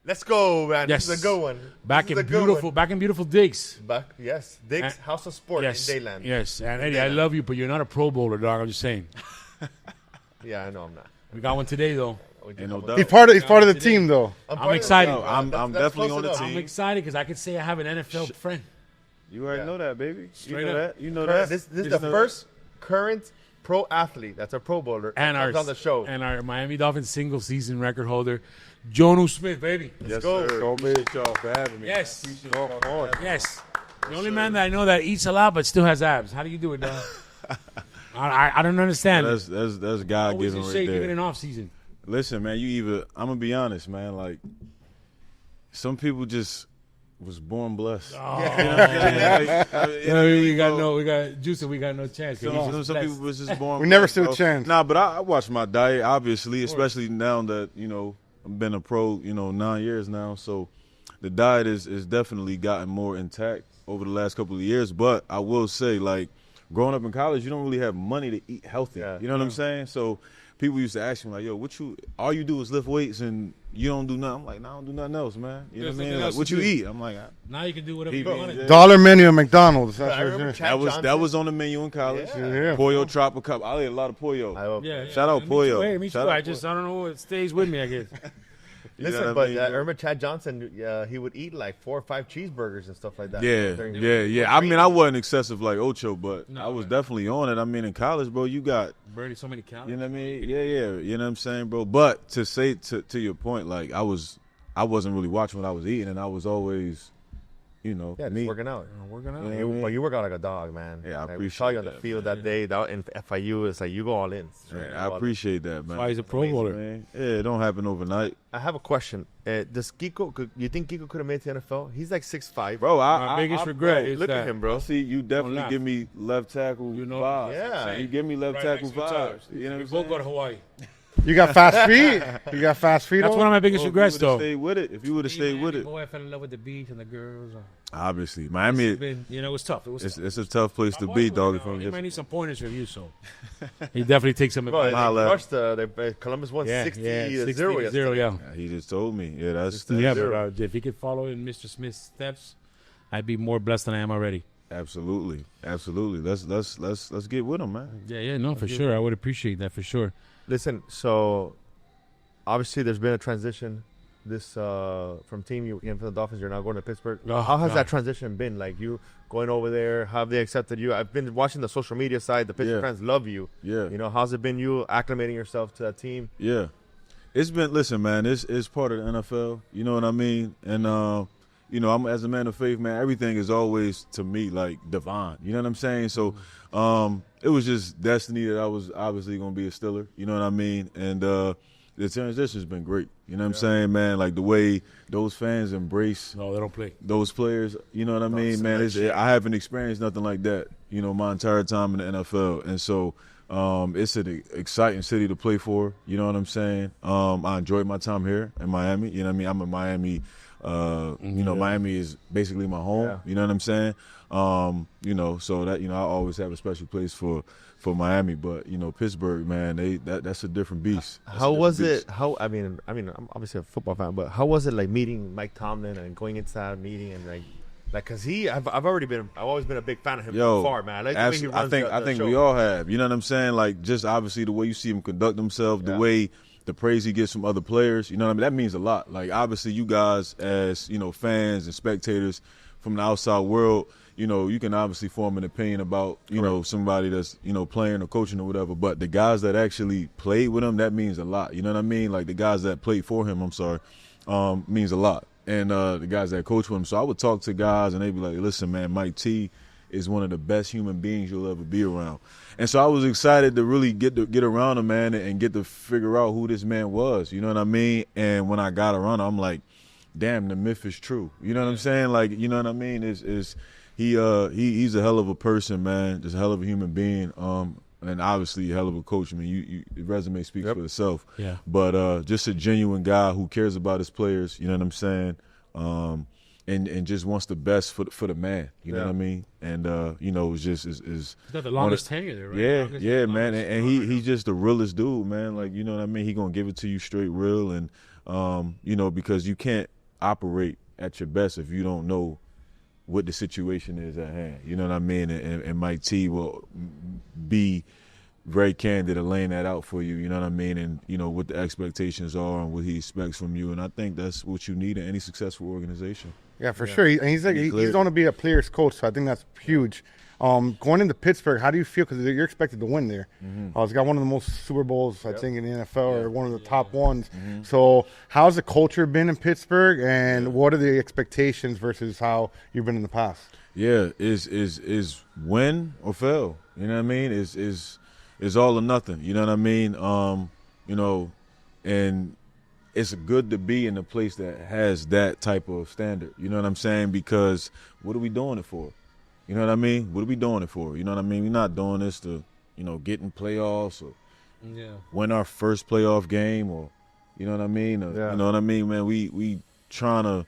Let's go, man. Yes. This is a good one. Back in beautiful Diggs. Yes. Diggs, House of Sport in Dayland. Yes, and Eddie, I love you, but you're not a Pro Bowler, dog. I'm just saying. Yeah, I know I'm not. We got one today, though. Ain't no doubt. He's part of the team, though. I'm excited. I'm definitely on the team. I'm excited because I could say I have an NFL friend. You already know that, baby. Straight you know up. that. You know that. This is the first current pro athlete that's a Pro Bowler And comes on the show. And our Miami Dolphins single season record holder, Jonnu Smith, baby. Let's go. Sir. Appreciate y'all for having me. Yes. Yes. The only man that I know that eats a lot but still has abs. How do you do it, dog? I don't understand. That's God Always given in right shape there. even in off season. Listen, man, I'm gonna be honest, man. Like, some people just was born blessed. Oh. You know what I'm saying? we got Juice, we got no chance. Some people was just born. We never blessed, stood bro. a chance. Nah, but I watch my diet, obviously, especially now that I've been a pro, 9 years now. So the diet is definitely gotten more intact over the last couple of years. But I will say, like, growing up in college, you don't really have money to eat healthy. Yeah. You know what I'm saying? So people used to ask me, like, yo, all you do is lift weights and you don't do nothing. I'm like, no, I don't do nothing else, man. You know what I mean? Like, what you eat? I'm like, now you can do whatever you want. Yeah. Dollar menu at McDonald's. That's I remember Chad that was on the menu in college. Yeah. Pollo Tropical. I ate a lot of pollo. Yeah. Shout out Pollo. Hey, me too. Shout out I don't know. It stays with me, I guess. Listen, what I but mean, I bro? remember Chad Johnson, he would eat like 4 or 5 cheeseburgers and stuff like that. Yeah. I mean, I wasn't excessive like Ocho, but I was definitely on it. I mean, in college, bro, you got, Burning so many calories. you know what I mean? Yeah. You know what I'm saying, bro? But to say to your point, like, I wasn't really watching what I was eating, and I was always, Yeah, just me. working out. Working out. You know what I mean? But you work out like a dog, man. Yeah, I Like, we appreciate saw you on the that, field that day that in FIU. It's like you go all in. Man, I appreciate that, man. Why he's a Pro Bowler. Man. Yeah, it don't happen overnight. I have a question. Does Kiko? You think Kiko could have made it to the NFL? He's like 6'5". Bro, My biggest regret bro, is Look that. at him, bro. See, you definitely laugh. give me left tackle vibes. Yeah. You give me left Right tackle next to vibes. Towers. You know We what both I'm go to saying? Hawaii. You got fast feet? You got fast feet? That's on? one of my biggest If regrets, you though. would've stayed with it, if you would have stayed with it, Boy, I fell in love with the beach and the girls. obviously, Miami, It was tough. It was tough. it's a tough place to be, dog. If I'm He just, might need some pointers from you, so he definitely takes some Bro, advice. they Holla. crushed Columbus won 60 to 0 0, yesterday. yeah. he just told me, yeah, that's Yeah, zero. but if he could follow in Mr. Smith's steps, I'd be more blessed than I am already. absolutely. Let's get with him, man. Yeah, no, for sure. I would appreciate that for sure. Listen, so obviously there's been a transition. This from team you came from the Dolphins, you're now going to Pittsburgh. Oh, How has God. that transition been? Like you going over there, how have they accepted you? I've been watching the social media side. The Pittsburgh Yeah. fans love you. Yeah, You know, how's it been you acclimating yourself to that team? yeah. It's been, listen, man. It's part of the NFL. You know what I mean? And I'm as a man of faith, man. Everything is always to me like divine. You know what I'm saying? So, it was just destiny that I was obviously going to be a Steeler. You know what I mean? And the transition's been great. You know what I'm saying, man? Like the way those fans embrace No, they don't play. those players. You know what I mean, man? I haven't experienced nothing like that. My entire time in the NFL, and so. It's an exciting city to play for. You know what I'm saying? I enjoyed my time here in Miami. You know what I mean? I'm in Miami. Miami is basically my home. Yeah. You know what I'm saying? So that I always have a special place for Miami. But Pittsburgh, man, that's a different beast. That's How a was different it? I mean, I'm obviously a football fan, but how was it like meeting Mike Tomlin and going into that meeting and like, cause I've always been a big fan of him from far, man. Like the way he runs I think we all have. You know what I'm saying? Like just obviously the way you see him conduct himself, the way the praise he gets from other players. You know what I mean? That means a lot. Like obviously you guys as fans and spectators from the outside world, you can obviously form an opinion about somebody that's playing or coaching or whatever. But the guys that actually played with him, that means a lot. You know what I mean? Like the guys that played for him, means a lot. And the guys that coach with him. So I would talk to guys, and they'd be like, listen, man, Mike T is one of the best human beings you'll ever be around. And so I was excited to really get around him, man, and get to figure out who this man was. You know what I mean? And when I got around him, I'm like, damn, the myth is true. You know what I'm saying? Like, you know what I mean? He's a hell of a person, man, just a hell of a human being. And obviously a hell of a coach. I mean, the resume speaks for itself. Yeah. But just a genuine guy who cares about his players. You know what I'm saying? And just wants the best for the man. You know what I mean? And it's just is. He's got the longest tenure there, right? Yeah, man. And he's just the realest dude, man. Like you know what I mean? He gonna give it to you straight real, and because you can't operate at your best if you don't know what the situation is at hand. You know what I mean? And Mike T will be very candid at laying that out for you, you know what I mean? And, you know, what the expectations are and what he expects from you. And I think that's what you need in any successful organization. Yeah, for sure. He's going to be a player's coach, so I think that's huge. Going into Pittsburgh, how do you feel? Because you're expected to win there. He's got one of the most Super Bowls, I think, in the NFL, or one of the top ones. So how's the culture been in Pittsburgh, and what are the expectations versus how you've been in the past? Yeah, is win or fail. You know what I mean? Is all or nothing. You know what I mean? You know, and it's good to be in a place that has that type of standard. You know what I'm saying? Because what are we doing it for? You know what I mean? What are we doing it for? You know what I mean? We're not doing this to, you know, get in playoffs or win our first playoff game or, you know what I mean? Or, you know what I mean, man? We trying to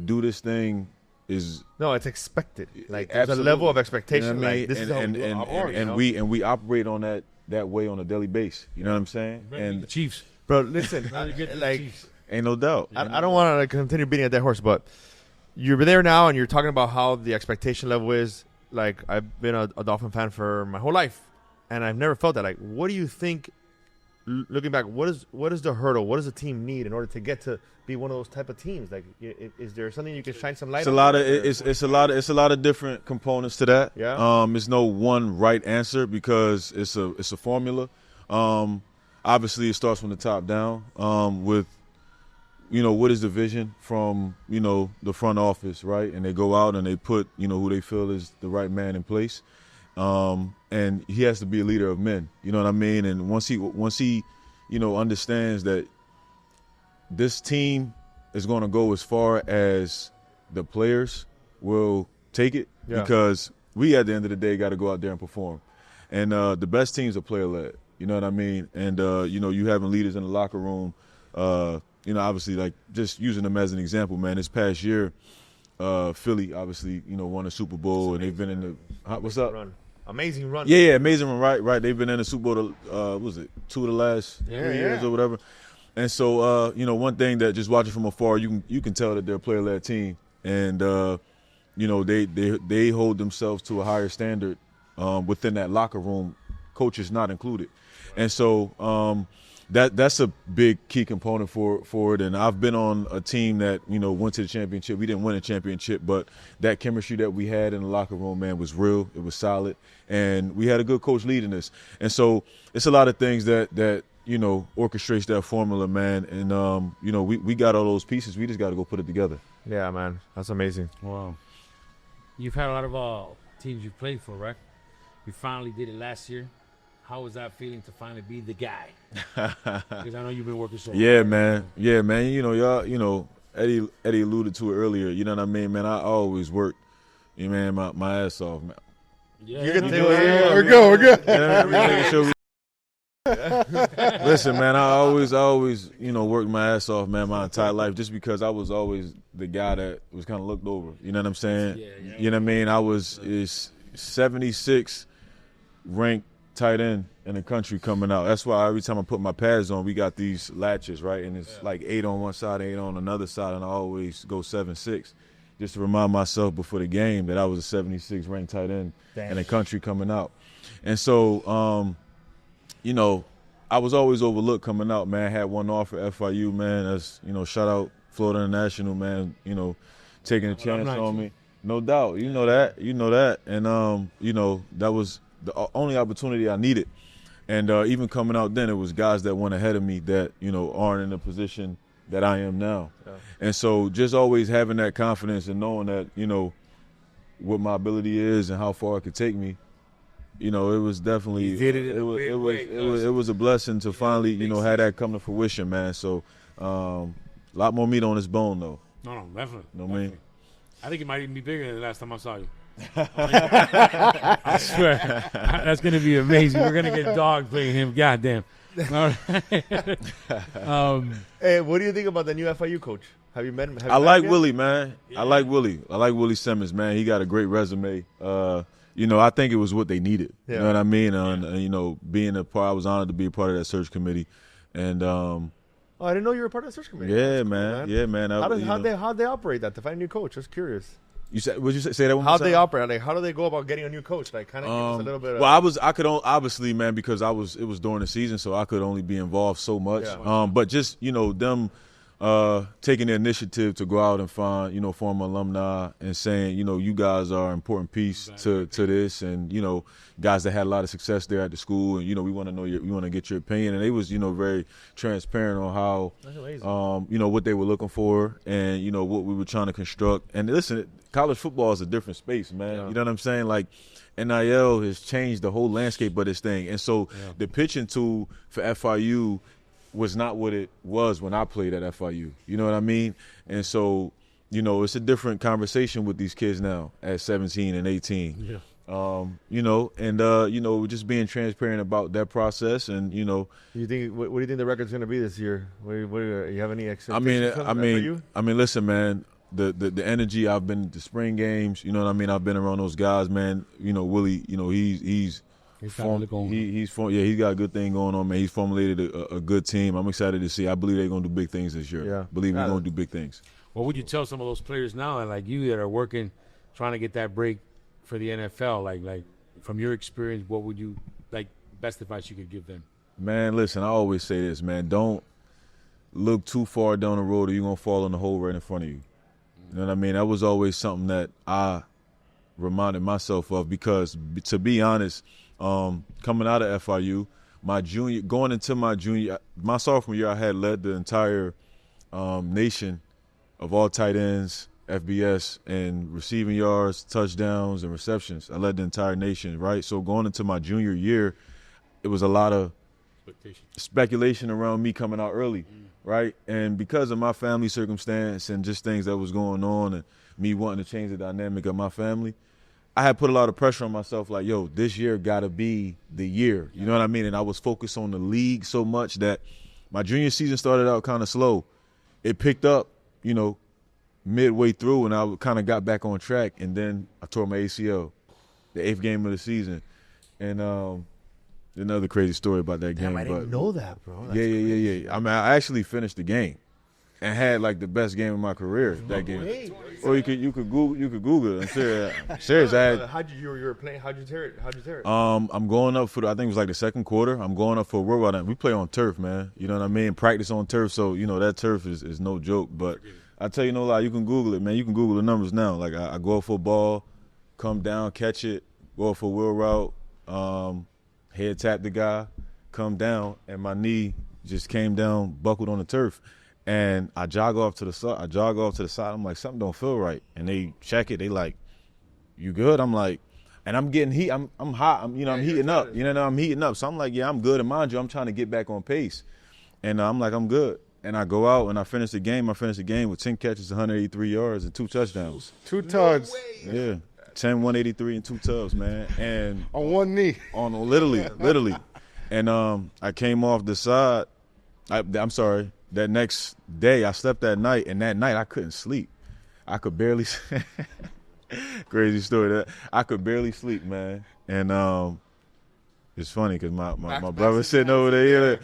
do this thing is it's expected. Like there's a level of expectation. You know what I mean? Like this and we operate on that way on a daily basis. You know what I'm saying? And the Chiefs, bro, listen, like ain't no doubt. I don't want to continue beating a dead horse, but you're there now and you're talking about how the expectation level is. Like I've been a Dolphin fan for my whole life, and I've never felt that. Like, what do you think? Looking back, what is the hurdle? What does the team need in order to get to be one of those type of teams? Like, is there something you can shine some light on? It's a lot of different components to that. Yeah. There's no one right answer because it's a formula. Obviously, it starts from the top down. With, you know, what is the vision from, you know, the front office, right? And they go out and they put, you know, who they feel is the right man in place. And he has to be a leader of men, you know what I mean? And once he, you know, understands that this team is going to go as far as the players will take it, because we, at the end of the day, got to go out there and perform. And the best teams are player-led, you know what I mean? And, you know, you having leaders in the locker room, you know, obviously, like, just using them as an example, man, this past year, Philly, obviously, you know, won a Super Bowl, and they've been in the what's up? Amazing run. Yeah, amazing run. Right. They've been in the Super Bowl. What was it 2 of the last 3 years or whatever? And so, you know, one thing that just watching from afar, you can tell that they're a player-led team, and you know, they hold themselves to a higher standard within that locker room, coaches not included, and so. That's a big key component for it. And I've been on a team that, you know, went to the championship. We didn't win a championship, but that chemistry that we had in the locker room, man, was real. It was solid. And we had a good coach leading us. And so it's a lot of things that you know, orchestrates that formula, man. And, you know, we got all those pieces. We just got to go put it together. Yeah, man. That's amazing. Wow. You've had a lot of teams you've played for, right? You finally did it last year. How was that feeling to finally be the guy? Because I know you've been working so hard. Yeah, man. You know, y'all, you know, Eddie alluded to it earlier. You know what I mean, man? I always worked, you know, man, my ass off, man. Yeah, you can do it. We're good. Listen, man, I always, you know, worked my ass off, man, my entire life, just because I was always the guy that was kind of looked over. You know what I'm saying? Yeah. You know what I mean? I was 76 ranked tight end in the country coming out. That's why every time I put my pads on, we got these latches, right? And it's like 8 on one side, 8 on another side, and I always go 7'6", just to remind myself before the game that I was a 76 ranked tight end in the country coming out. And so, you know, I was always overlooked coming out, man. I had one offer at FIU, man. That's, you know, shout out Florida International, man, you know, taking a chance on me. No doubt. You know that. And, you know, that was the only opportunity I needed. And even coming out then, it was guys that went ahead of me that, you know, aren't in the position that I am now. Yeah. And so just always having that confidence and knowing that, you know, what my ability is and how far it could take me, you know, it was definitely it was a blessing to finally, you know, have that come to fruition, man. So a lot more meat on this bone, though. No, definitely. You know what I mean? I think it might even be bigger than the last time I saw you. I swear, that's going to be amazing. We're going to get dog playing him. Goddamn. All right. Hey, what do you think about the new FIU coach? Have you met him? I like Willie, man. Yeah. I like Willie Simmons, man. He got a great resume. You know, I think it was what they needed. Yeah. You know what I mean? And, you know, being a part, I was honored to be a part of that search committee. And Oh, I didn't know you were part of the search committee. Yeah, Cool, man. Yeah, man. How'd they operate that to find a new coach? Just curious. You said? Would you say that one more How'd time? they operate? Like, how do they go about getting a new coach? Like, kind of give us a little bit. Well, I could obviously, man, because it was during the season, so I could only be involved so much. Yeah. But just them taking the initiative to go out and find former alumni and saying you guys are an important piece to this, and guys that had a lot of success there at the school, and we want to know we want to get your opinion, and they was very transparent on how what they were looking for, and what we were trying to construct. And listen, college football is a different space, man. Yeah. You know what I'm saying? Like, NIL has changed the whole landscape of this thing, and so the pitching tool for FIU was not what it was when I played at FIU. You know what I mean? And so, it's a different conversation with these kids now at 17 and 18. Yeah. We're just being transparent about that process, and You think what do you think the record's going to be this year? What you have any I expectations? mean, listen, man. The energy, I've been to spring games. You know what I mean? I've been around those guys, man. Willie. He's got a good thing going on, man. He's formulated a good team. I'm excited to see. I believe they're going to do big things this year. Yeah. I believe we're going to do big things. What would you tell some of those players now, and like you that are working, trying to get that break for the NFL? Like from your experience, what would you best advice you could give them? Man, listen, I always say this, man. Don't look too far down the road or you're going to fall in the hole right in front of you. You know what I mean? That was always something that I reminded myself of because, to be honest, coming out of FIU, going into my sophomore year, I had led the entire nation of all tight ends, FBS, and receiving yards, touchdowns, and receptions. I led the entire nation, right? So going into my junior year, it was a lot of speculation around me coming out early, right? And because of my family circumstance and just things that was going on and me wanting to change the dynamic of my family, I had put a lot of pressure on myself, like, yo, this year got to be the year. You know what I mean? And I was focused on the league so much that my junior season started out kind of slow. It picked up, midway through, and I kind of got back on track. And then I tore my ACL, the 8th game of the season. And another crazy story about that game. I didn't know that, bro. That's Yeah. I mean, I actually finished the game and had the best game of my career that game. Or you could Google it. I'm serious. How'd you were playing? How'd you tear it? I'm going up for I think it was the second quarter. I'm going up for a worldwide. We play on turf, man. You know what I mean? Practice on turf, so that turf is no joke. But I tell you no lie, you can Google it, man. You can Google the numbers now. Like I go up for a ball, come down, catch it, go up for a wheel route, head tap the guy, come down, and my knee just came down, buckled on the turf. And I jog off to the side. I'm like, something don't feel right. And they check it. They like, you good? I'm like, and I'm getting heat. I'm hot. I'm heating up. I'm heating up. So I'm like, yeah, I'm good. And mind you, I'm trying to get back on pace. And I'm like, I'm good. And I go out and I finish the game. I finish the game with 10 catches, 183 yards, and 2 touchdowns. 2 tugs. Yeah. 10, 183, and 2 tubs, man. And on one knee. Literally. And I came off the side. I'm sorry. That next day, I slept that night, and that night I couldn't sleep. I could barely – crazy story. I could barely sleep, man. And it's funny because my brother's sitting over there.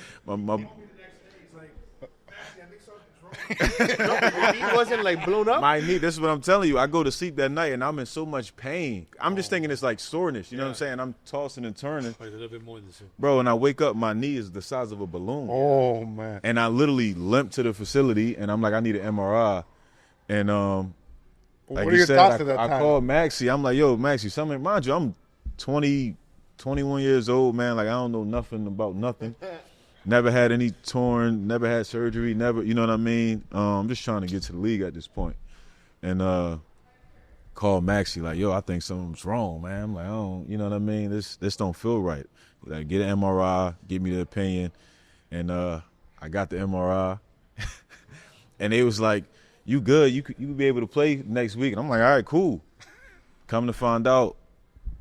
Your knee wasn't blown up? My knee, this is what I'm telling you. I go to sleep that night, and I'm in so much pain. I'm just thinking it's like soreness. You know what I'm saying? I'm tossing and turning. A little bit more than this. Bro, and I wake up, my knee is the size of a balloon. Oh, man. And I literally limp to the facility, and I'm like, I need an MRI. And what are your thoughts at that I time? called Maxie. I'm like, yo, Maxie, something. Mind you, I'm 20, 21 years old, man. Like, I don't know nothing about nothing. Never had any torn, never had surgery, never, you know what I mean? I'm just trying to get to the league at this point. And called Maxie, like, yo, I think something's wrong, man. I'm like, I don't, you know what I mean? This don't feel right. Like, get an MRI, give me the opinion. And I got the MRI. And they was like, you good, you could be able to play next week. And I'm like, all right, cool. Come to find out,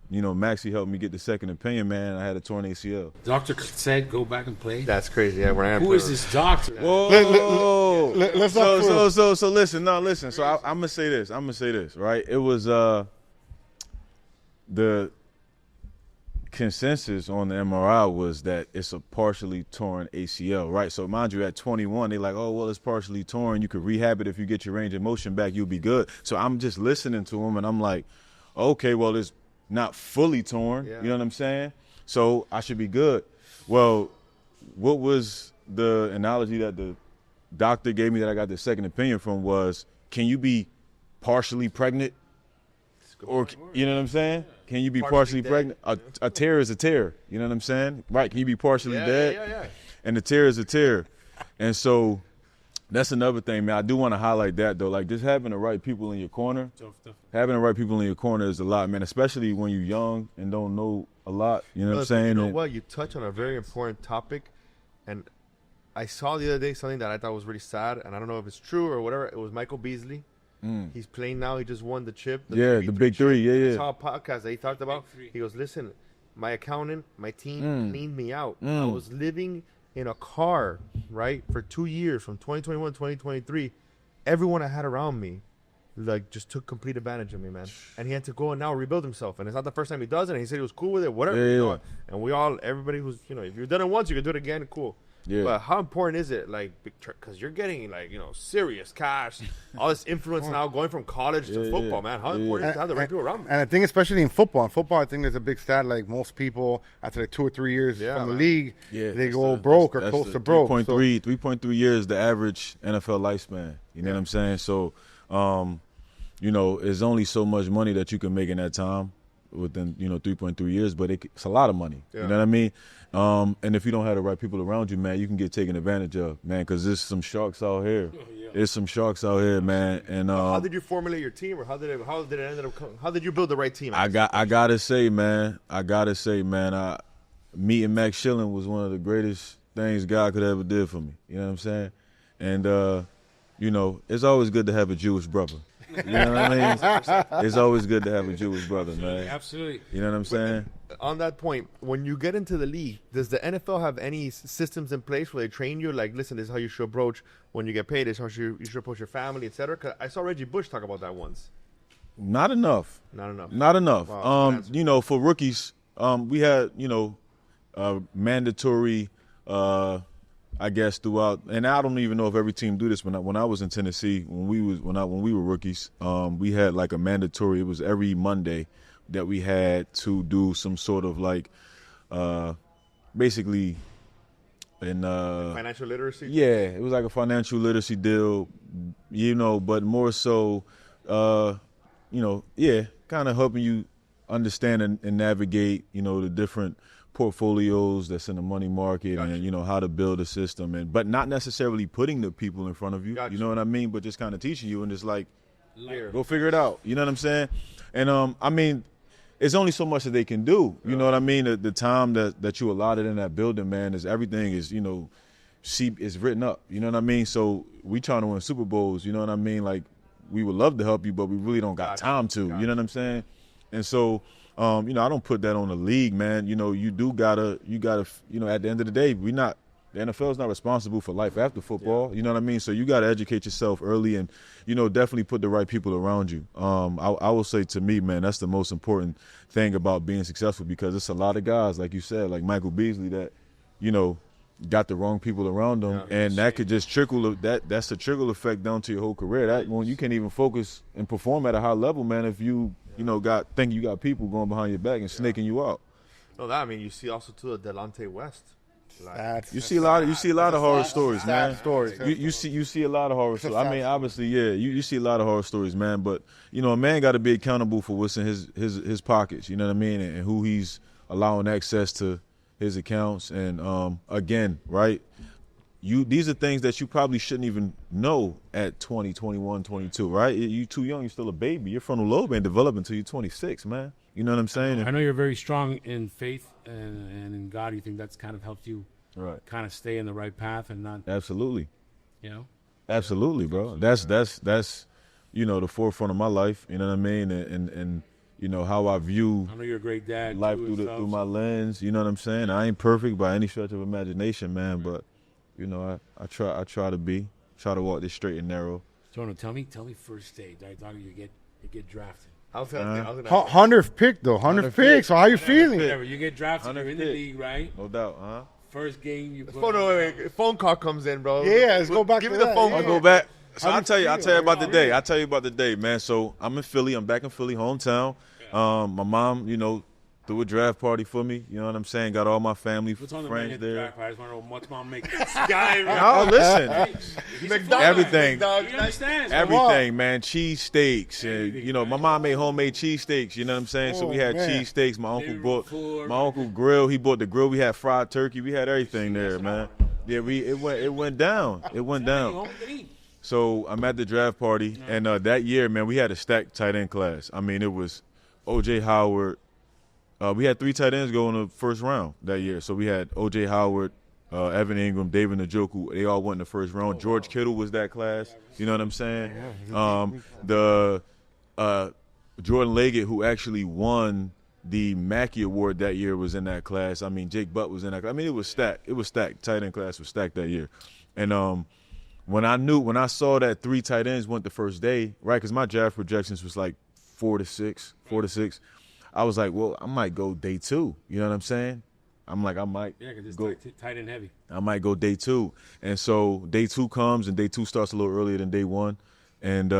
Maxie helped me get the second opinion, man. I had a torn ACL. Doctor said go back and play. That's crazy. Yeah, Who is this doctor? Whoa. Let's So listen. So I'm gonna say this. Right? It was the consensus on the MRI was that it's a partially torn ACL, right? So mind you, at 21, they like, oh, well, it's partially torn. You could rehab it if you get your range of motion back. You'll be good. So I'm just listening to him, and I'm like, okay, well, it's not fully torn. Yeah. You know what I'm saying? So I should be good. Well, what was the analogy that the doctor gave me that I got the second opinion from was, can you be partially pregnant? Or, you know what I'm saying? Can you be partially pregnant? A tear is a tear. You know what I'm saying? Right. Can you be partially dead? Yeah. And a tear is a tear. And so that's another thing, man. I do want to highlight that, though. Like, just having the right people in your corner. Having the right people in your corner is a lot, man, especially when you're young and don't know a lot. You know what I'm saying? You know what? You touch on a very important topic. And I saw the other day something that I thought was really sad. And I don't know if it's true or whatever. It was Michael Beasley. He's playing now. He just won the chip. The big three. Yeah. I saw a podcast that he talked about. He goes, listen, my accountant, my team cleaned me out. I was living in a car, right, for 2 years, from 2021 to 2023. Everyone I had around me, like, just took complete advantage of me, man. And he had to go and now rebuild himself. And it's not the first time he does it. And he said he was cool with it, whatever. Yeah. You know? And we all, everybody who's, you know, if you've done it once, you can do it again, cool. Yeah. But how important is it, like, because you're getting, like, you know, serious cash, all this influence now going from college to football, man. How important is it to have the right people around me? And I think especially in football. In football, I think there's a big stat, like most people, after like 2 or 3 years from the league, they go broke or close to broke. 3.3 years, the average NFL lifespan. You know what I'm saying? So, you know, there's only so much money that you can make in that time within, you know, 3.3 years, but it's a lot of money. You know what I mean? And if you don't have the right people around you, man, you can get taken advantage of, man, because there's some sharks out here. There's some sharks out here, man. And how did you formulate your team, or how did it end up? How did you build the right team? I gotta say, man, meeting Max Schilling was one of the greatest things God could ever did for me. You know what I'm saying? And you know, it's always good to have a Jewish brother. You know what I mean? It's always good to have a Jewish brother, man. Absolutely. You know what I'm saying? On that point, when you get into the league, does the NFL have any systems in place where they train you? Like, listen, this is how you should approach when you get paid. This is how you should approach your family, etc. Because I saw Reggie Bush talk about that once. Not enough. Wow, you know, for rookies, we had, you know, mandatory, I guess, throughout, and I don't even know if every team do this. When I was in Tennessee, when we were rookies, we had like a mandatory. It was every Monday that we had to do some sort of like, basically, in financial literacy. Yeah, it was like a financial literacy deal, you know, but more so, you know, kind of helping you understand and navigate, you know, the different portfolios that's in the money market. Gotcha. And, you know, how to build a system, but not necessarily putting the people in front of you. Gotcha. You know what I mean? But just kind of teaching you and just like, go figure it out. You know what I'm saying? And I mean, it's only so much that they can do. You know what I mean? The time that you allotted in that building, man, is everything is, you know, is written up. You know what I mean? So we trying to win Super Bowls. You know what I mean? Like, we would love to help you, but we really don't got time to. You know what I'm saying? And so, you know, I don't put that on the league, man. You know, you gotta, you know, at the end of the day, the NFL is not responsible for life after football. You know what I mean? So you got to educate yourself early and, you know, definitely put the right people around you. I will say, to me, man, that's the most important thing about being successful, because it's a lot of guys, like you said, like Michael Beasley, that, you know, got the wrong people around them, and that could just trickle. That's a trickle effect down to your whole career. That when you can't even focus and perform at a high level, man, if you know think you got people going behind your back and snaking you out. No, that, I mean, you see also too Delonte West. Like, you see a lot of horror stories, man. Stories. You see a lot of horror stories. I mean, obviously, you see a lot of horror stories, man. But you know, a man got to be accountable for what's in his pockets. You know what I mean, and who he's allowing access to his accounts. And again, right? These are things that you probably shouldn't even know at 20, 21, 22, right? You're too young. You're still a baby. Your frontal lobe ain't developing until you're 26, man. You know what I'm saying? I know you're very strong in faith and in God. You think that's kind of helped you kind of stay in the right path and not... Absolutely. You know? Absolutely, bro. That's you know, the forefront of my life. You know what I mean? And you know, how I view... I know you're a great dad. Life through my lens. You know what I'm saying? I ain't perfect by any stretch of imagination, man, but... You know, I try to walk this straight and narrow. Jonnu, tell me first stage. I thought you get drafted. I was gonna 100th pick though. 100th pick. So how you feeling? Whatever. You get drafted. You're in the league, right? No doubt, huh? First game, you phone call comes in, bro. Yeah, let's go back. Give to me the that. phone. I'll go back. So I'll tell you about the day. I'll tell you about the day, man. So I'm in Philly. I'm back in Philly, hometown. My mom, threw a draft party for me. You know what I'm saying? Got all my family, friends there. I just want to know what's my make. No, listen. Everything. You understand? Everything, man. Cheesesteaks. And, my mom made homemade cheesesteaks. You know what I'm saying? So we had cheesesteaks. My uncle grilled. He bought the grill. We had fried turkey. We had everything there, man. Yeah, it went down. It went down. So I'm at the draft party, and that year, man, we had a stacked tight end class. I mean, it was O.J. Howard. We had 3 tight ends go in the first round that year. So we had O.J. Howard, Evan Ingram, David Njoku. They all went in the first round. George Kittle was that class. You know what I'm saying? The Jordan Leggett, who actually won the Mackey Award that year, was in that class. I mean, Jake Butt was in that class. I mean, it was stacked. It was stacked. Tight end class was stacked that year. And when I saw that 3 tight ends went the first day, right, because my draft projections was like 4 to 6. I was like, well, I might go day 2. You know what I'm saying? I'm like, I might go tight and heavy. I might go day 2. And so day 2 comes, and day 2 starts a little earlier than day 1. And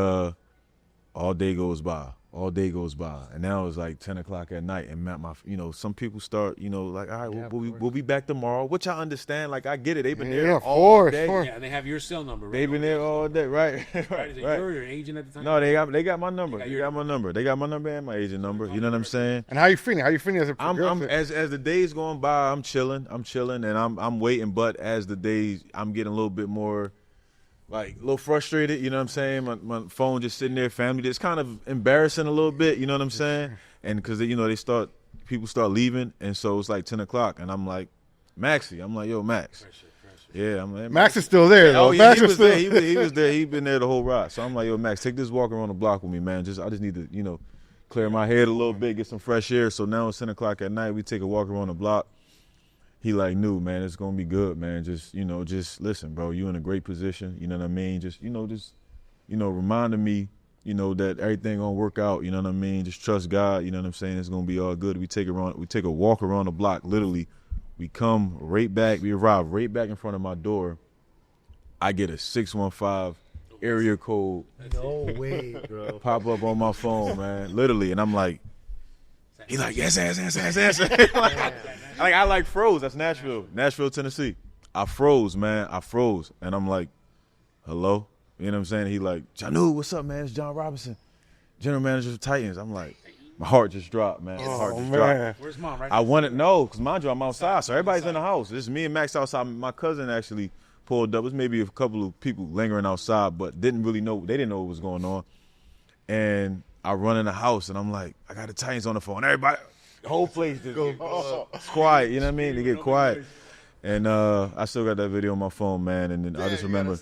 all day goes by. And now it's like 10 o'clock at night. And some people start, like, all right, we'll be back tomorrow, which I understand. Like, I get it. They've been there all day. Yeah, and they have your cell number. Right? They've been there all day, right? Right. Is it your agent at the time? No, they got my number. They got my number and my agent number. You know what I'm saying? And how you feeling? As a as the days going by, I'm chilling, and I'm waiting. But as the days, I'm getting a little bit more, like, a little frustrated. You know what I'm saying? My phone just sitting there, family. It's kind of embarrassing a little bit. You know what I'm saying? And because people start leaving, and so it's like 10 o'clock, and I'm like, Maxie. I'm like, yo, Max. Pressure. Yeah, I'm like, Max is still there, though. Oh, yeah, Max was there. He was there. He'd been there the whole ride. So I'm like, yo, Max, take this walk around the block with me, man. I just need to, clear my head a little bit, get some fresh air. So now it's 10 o'clock at night. We take a walk around the block. He like, "No, man, it's gonna be good, man. Just listen, bro. You in a great position. You know what I mean? Just reminding me, that everything gonna work out. You know what I mean? Just trust God. You know what I'm saying? It's gonna be all good. We take a walk around the block. Literally, we come right back. We arrive right back in front of my door. I get a 615 area code. No way, bro. Pop up on my phone, man. Literally, and I'm like, he like, yes. I froze. That's Nashville, Tennessee. I froze, man. And I'm like, hello? You know what I'm saying? He like, Jonnu, what's up, man? It's John Robinson, general manager of Titans. I'm like, my heart just dropped, man. Dropped. Where's mom, right? I wanted no, because mind you, I'm outside, so everybody's in the house. This is me and Max outside. My cousin actually pulled up. It was maybe a couple of people lingering outside, but didn't really know. They didn't know what was going on. And I run in the house, and I'm like, I got the Titans on the phone. Everybody, the whole place just quiet. You know what I mean? They get quiet. And I still got that video on my phone, man. And then I just remember,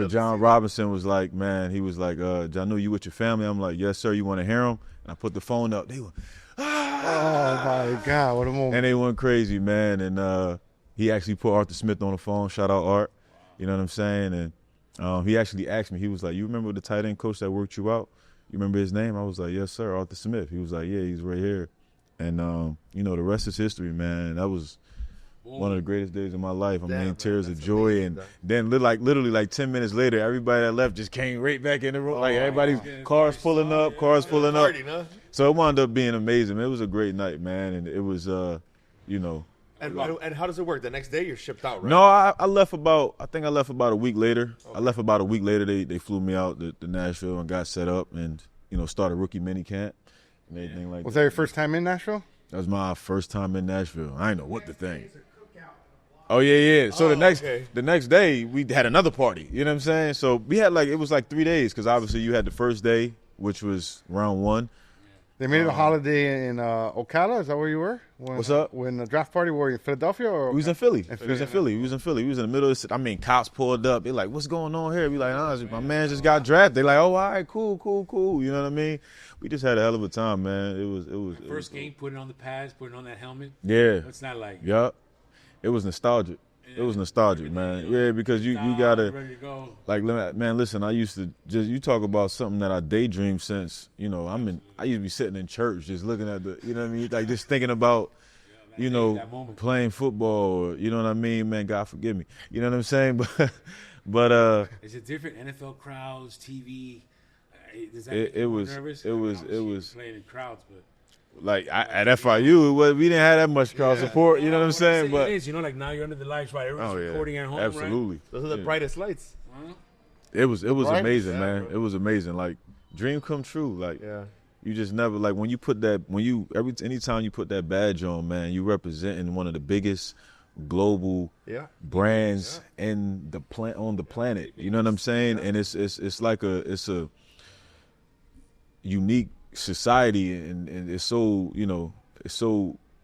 John Robinson was like, man, he was like, Jonnu, you with your family? I'm like, yes, sir. You want to hear him? And I put the phone up. They went, ah! Oh, my God, what a moment. And they went crazy, man. And he actually put Arthur Smith on the phone. Shout out, Art. You know what I'm saying? And he actually asked me, he was like, you remember the tight end coach that worked you out? You remember his name? I was like, yes, sir, Arthur Smith. He was like, yeah, he's right here. And, the rest is history, man. That was one of the greatest days of my life. I mean, tears of joy. And then literally 10 minutes later, everybody that left just came right back in the room. Like, everybody's cars pulling up. Party, huh? So it wound up being amazing. It was a great night, man. And it was, And how does it work? The next day you're shipped out, right? No, I left about a week later. Okay. I left about a week later. They flew me out to Nashville and got set up and, started rookie mini camp and everything like that. Was that your first time in Nashville? That was my first time in Nashville. I didn't know what to think. Oh, yeah. So the next day we had another party. You know what I'm saying? So we had it was 3 days because obviously you had the first day, which was round 1. They made it a holiday in Ocala. Is that where you were? What's up? When the draft party, were you in Philadelphia? Or we was in Philly. We was in the middle of the cops pulled up. They like, what's going on here? We like, my man just got drafted. They like, oh, all right, cool. You know what I mean? We just had a hell of a time, man. It was first game, putting on the pads, putting on that helmet. Yeah. What's that like? Yup. It was nostalgic. It was nostalgic, man. Yeah, because you gotta ready to go. like, man. Listen, I used to you talk about something that I daydreamed since. I used to be sitting in church just looking at the, you know what I mean, like just thinking about, playing football. Or, you know what I mean, man. God forgive me. You know what I'm saying, but Is it different? NFL crowds, TV. Does that it make you more was nervous? it was playing in crowds, but. like at FIU, we didn't have that much crowd support. You know what I'm saying? But it is, like now you're under the lights, right? Everyone's recording at home, absolutely. Right? Those are the brightest lights. Huh? It was amazing, Yeah, man. bro. It was amazing. Like dream come true. Like Yeah. you just never when anytime you put that badge on, man, you representing one of the biggest global brands in on the planet. You know what I'm saying? And it's a unique society, and it's so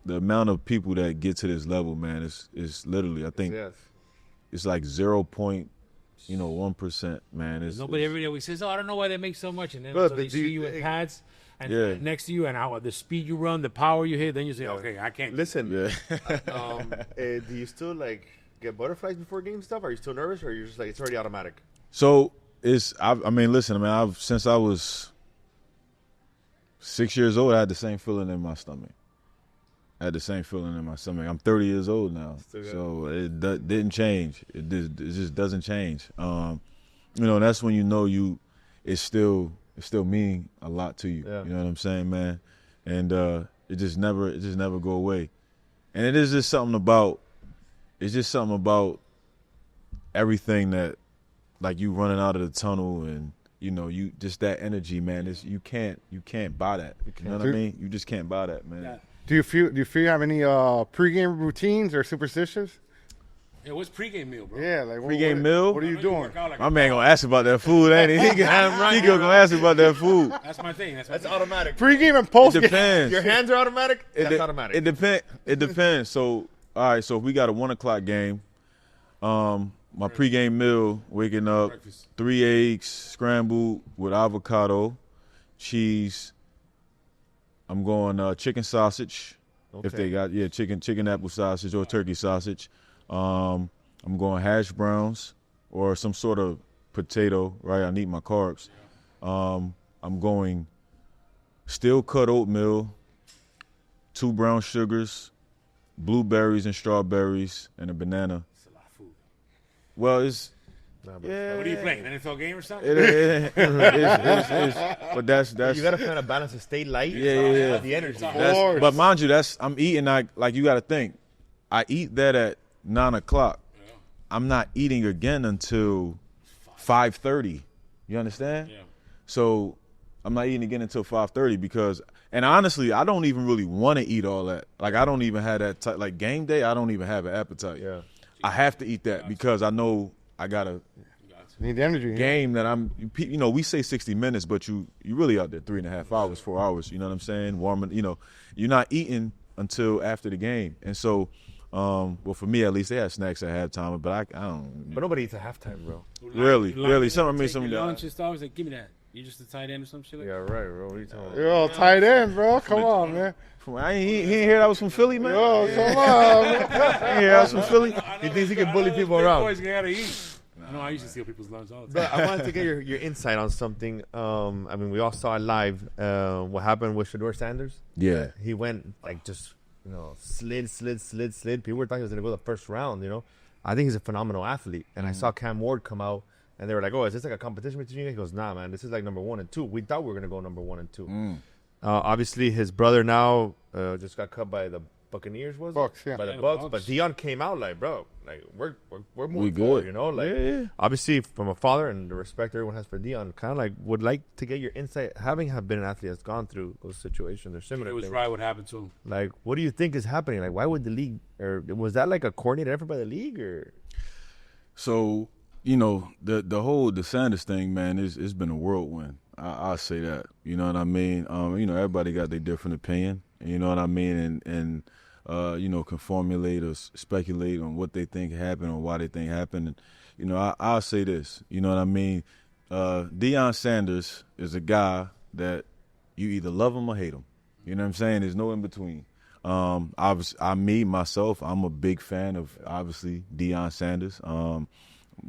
the amount of people that get to this level, man, is literally, I think it's like 0.1%, man. Nobody every day we says, I don't know why they make so much, and then But so they see you in pads and next to you, and the speed you run, the power you hit, then you say, okay, I can't. Listen, Yeah. do you still get butterflies before game stuff? Are you still nervous, or are you just it's already automatic? So I've since I was 6 years old, I had the same feeling in my stomach. I'm 30 years old now, so it didn't change. It just doesn't change. That's when it's still meaning a lot to you. Yeah. You know what I'm saying, man? And it just never go away. And it is just something about everything that, like, you running out of the tunnel and. You just that energy, man. You can't buy that. You know what I mean? You just can't buy that, man. Yeah. Do you feel you have any pregame routines or superstitions? Yeah, what's pregame meal, bro? Yeah, like Pregame meal? What are you doing? My man gonna ask about that food, ain't he? He gonna ask about that food. That's my thing. That's automatic. Pregame and post. It depends. Your hands are automatic. That's automatic. It depends. So all right, so if we got a 1:00 game, my pregame meal, waking up, Breakfast. 3 eggs scrambled with avocado, cheese. I'm going chicken sausage, if they got chicken apple sausage or turkey sausage. I'm going hash browns or some sort of potato. Right, I need my carbs. I'm going steel cut oatmeal, 2 brown sugars, blueberries and strawberries, and a banana. It's a lot of food. Well, it's What are you playing? An NFL game or something? but that's you gotta find a balance to stay light. Yeah. The energy. but mind you, I'm eating like you got to think. I eat that at 9:00. Yeah. I'm not eating again until 5:30. You understand? Yeah. So I'm not eating again until 5:30 because, and honestly, I don't even really want to eat all that. Like I don't even have that like game day. I don't even have an appetite. Yeah. I have to eat that because I know I gotta. Need the energy. Game that we say 60 minutes, but you really out there 3.5 hours, 4 hours. You know what I'm saying? Warming. You're not eating until after the game, and so, well, for me at least, they had snacks at halftime, but I don't. But nobody eats at halftime, bro. Really. Some Take guys. your lunch and stuff. He's like, give me that. You just a tight end or some shit like Yeah, right, bro. What are you talking about? Yo, tight end, bro. Come on, man. He ain't hear that was from Philly, man. Yo, come on, man. He ain't hear that was from Philly. He thinks he can bully people Big around. boys gotta eat. No, I used to steal people's lunch all the But time. I wanted to get your insight on something. We all saw it live. What happened with Shedeur Sanders? Yeah. He went slid. People were thought he was gonna go the first round. I think he's a phenomenal athlete. And I saw Cam Ward come out, and they were like, "Oh, is this like a competition between you guys?" He goes, "Nah, man. This is like number 1 and 2. We thought we were gonna go number 1 and 2." Obviously, his brother now just got cut by the Buccaneers, was Bucks, it? yeah. By the Yeah, the Bucks. Bucks. But Dion came out like, bro, like we're moving We forward, good. Yeah. Obviously, from a father and the respect everyone has for Dion, kind of like would like to get your insight, having been an athlete that's gone through those situations. They're similar. It was things. right what happened to him. Like, what do you think is happening? Like, why would the league, or was that like a coordinated effort by the league, or? So, the Sanders thing, man, it's been a whirlwind. I'll say that. You know what I mean? Everybody got their different opinion. You know what I mean? And can formulate or speculate on what they think happened or why they think happened. And, I'll say this. You know what I mean? Deion Sanders is a guy that you either love him or hate him. You know what I'm saying? There's no in between. Obviously, myself, I'm a big fan of, obviously, Deion Sanders.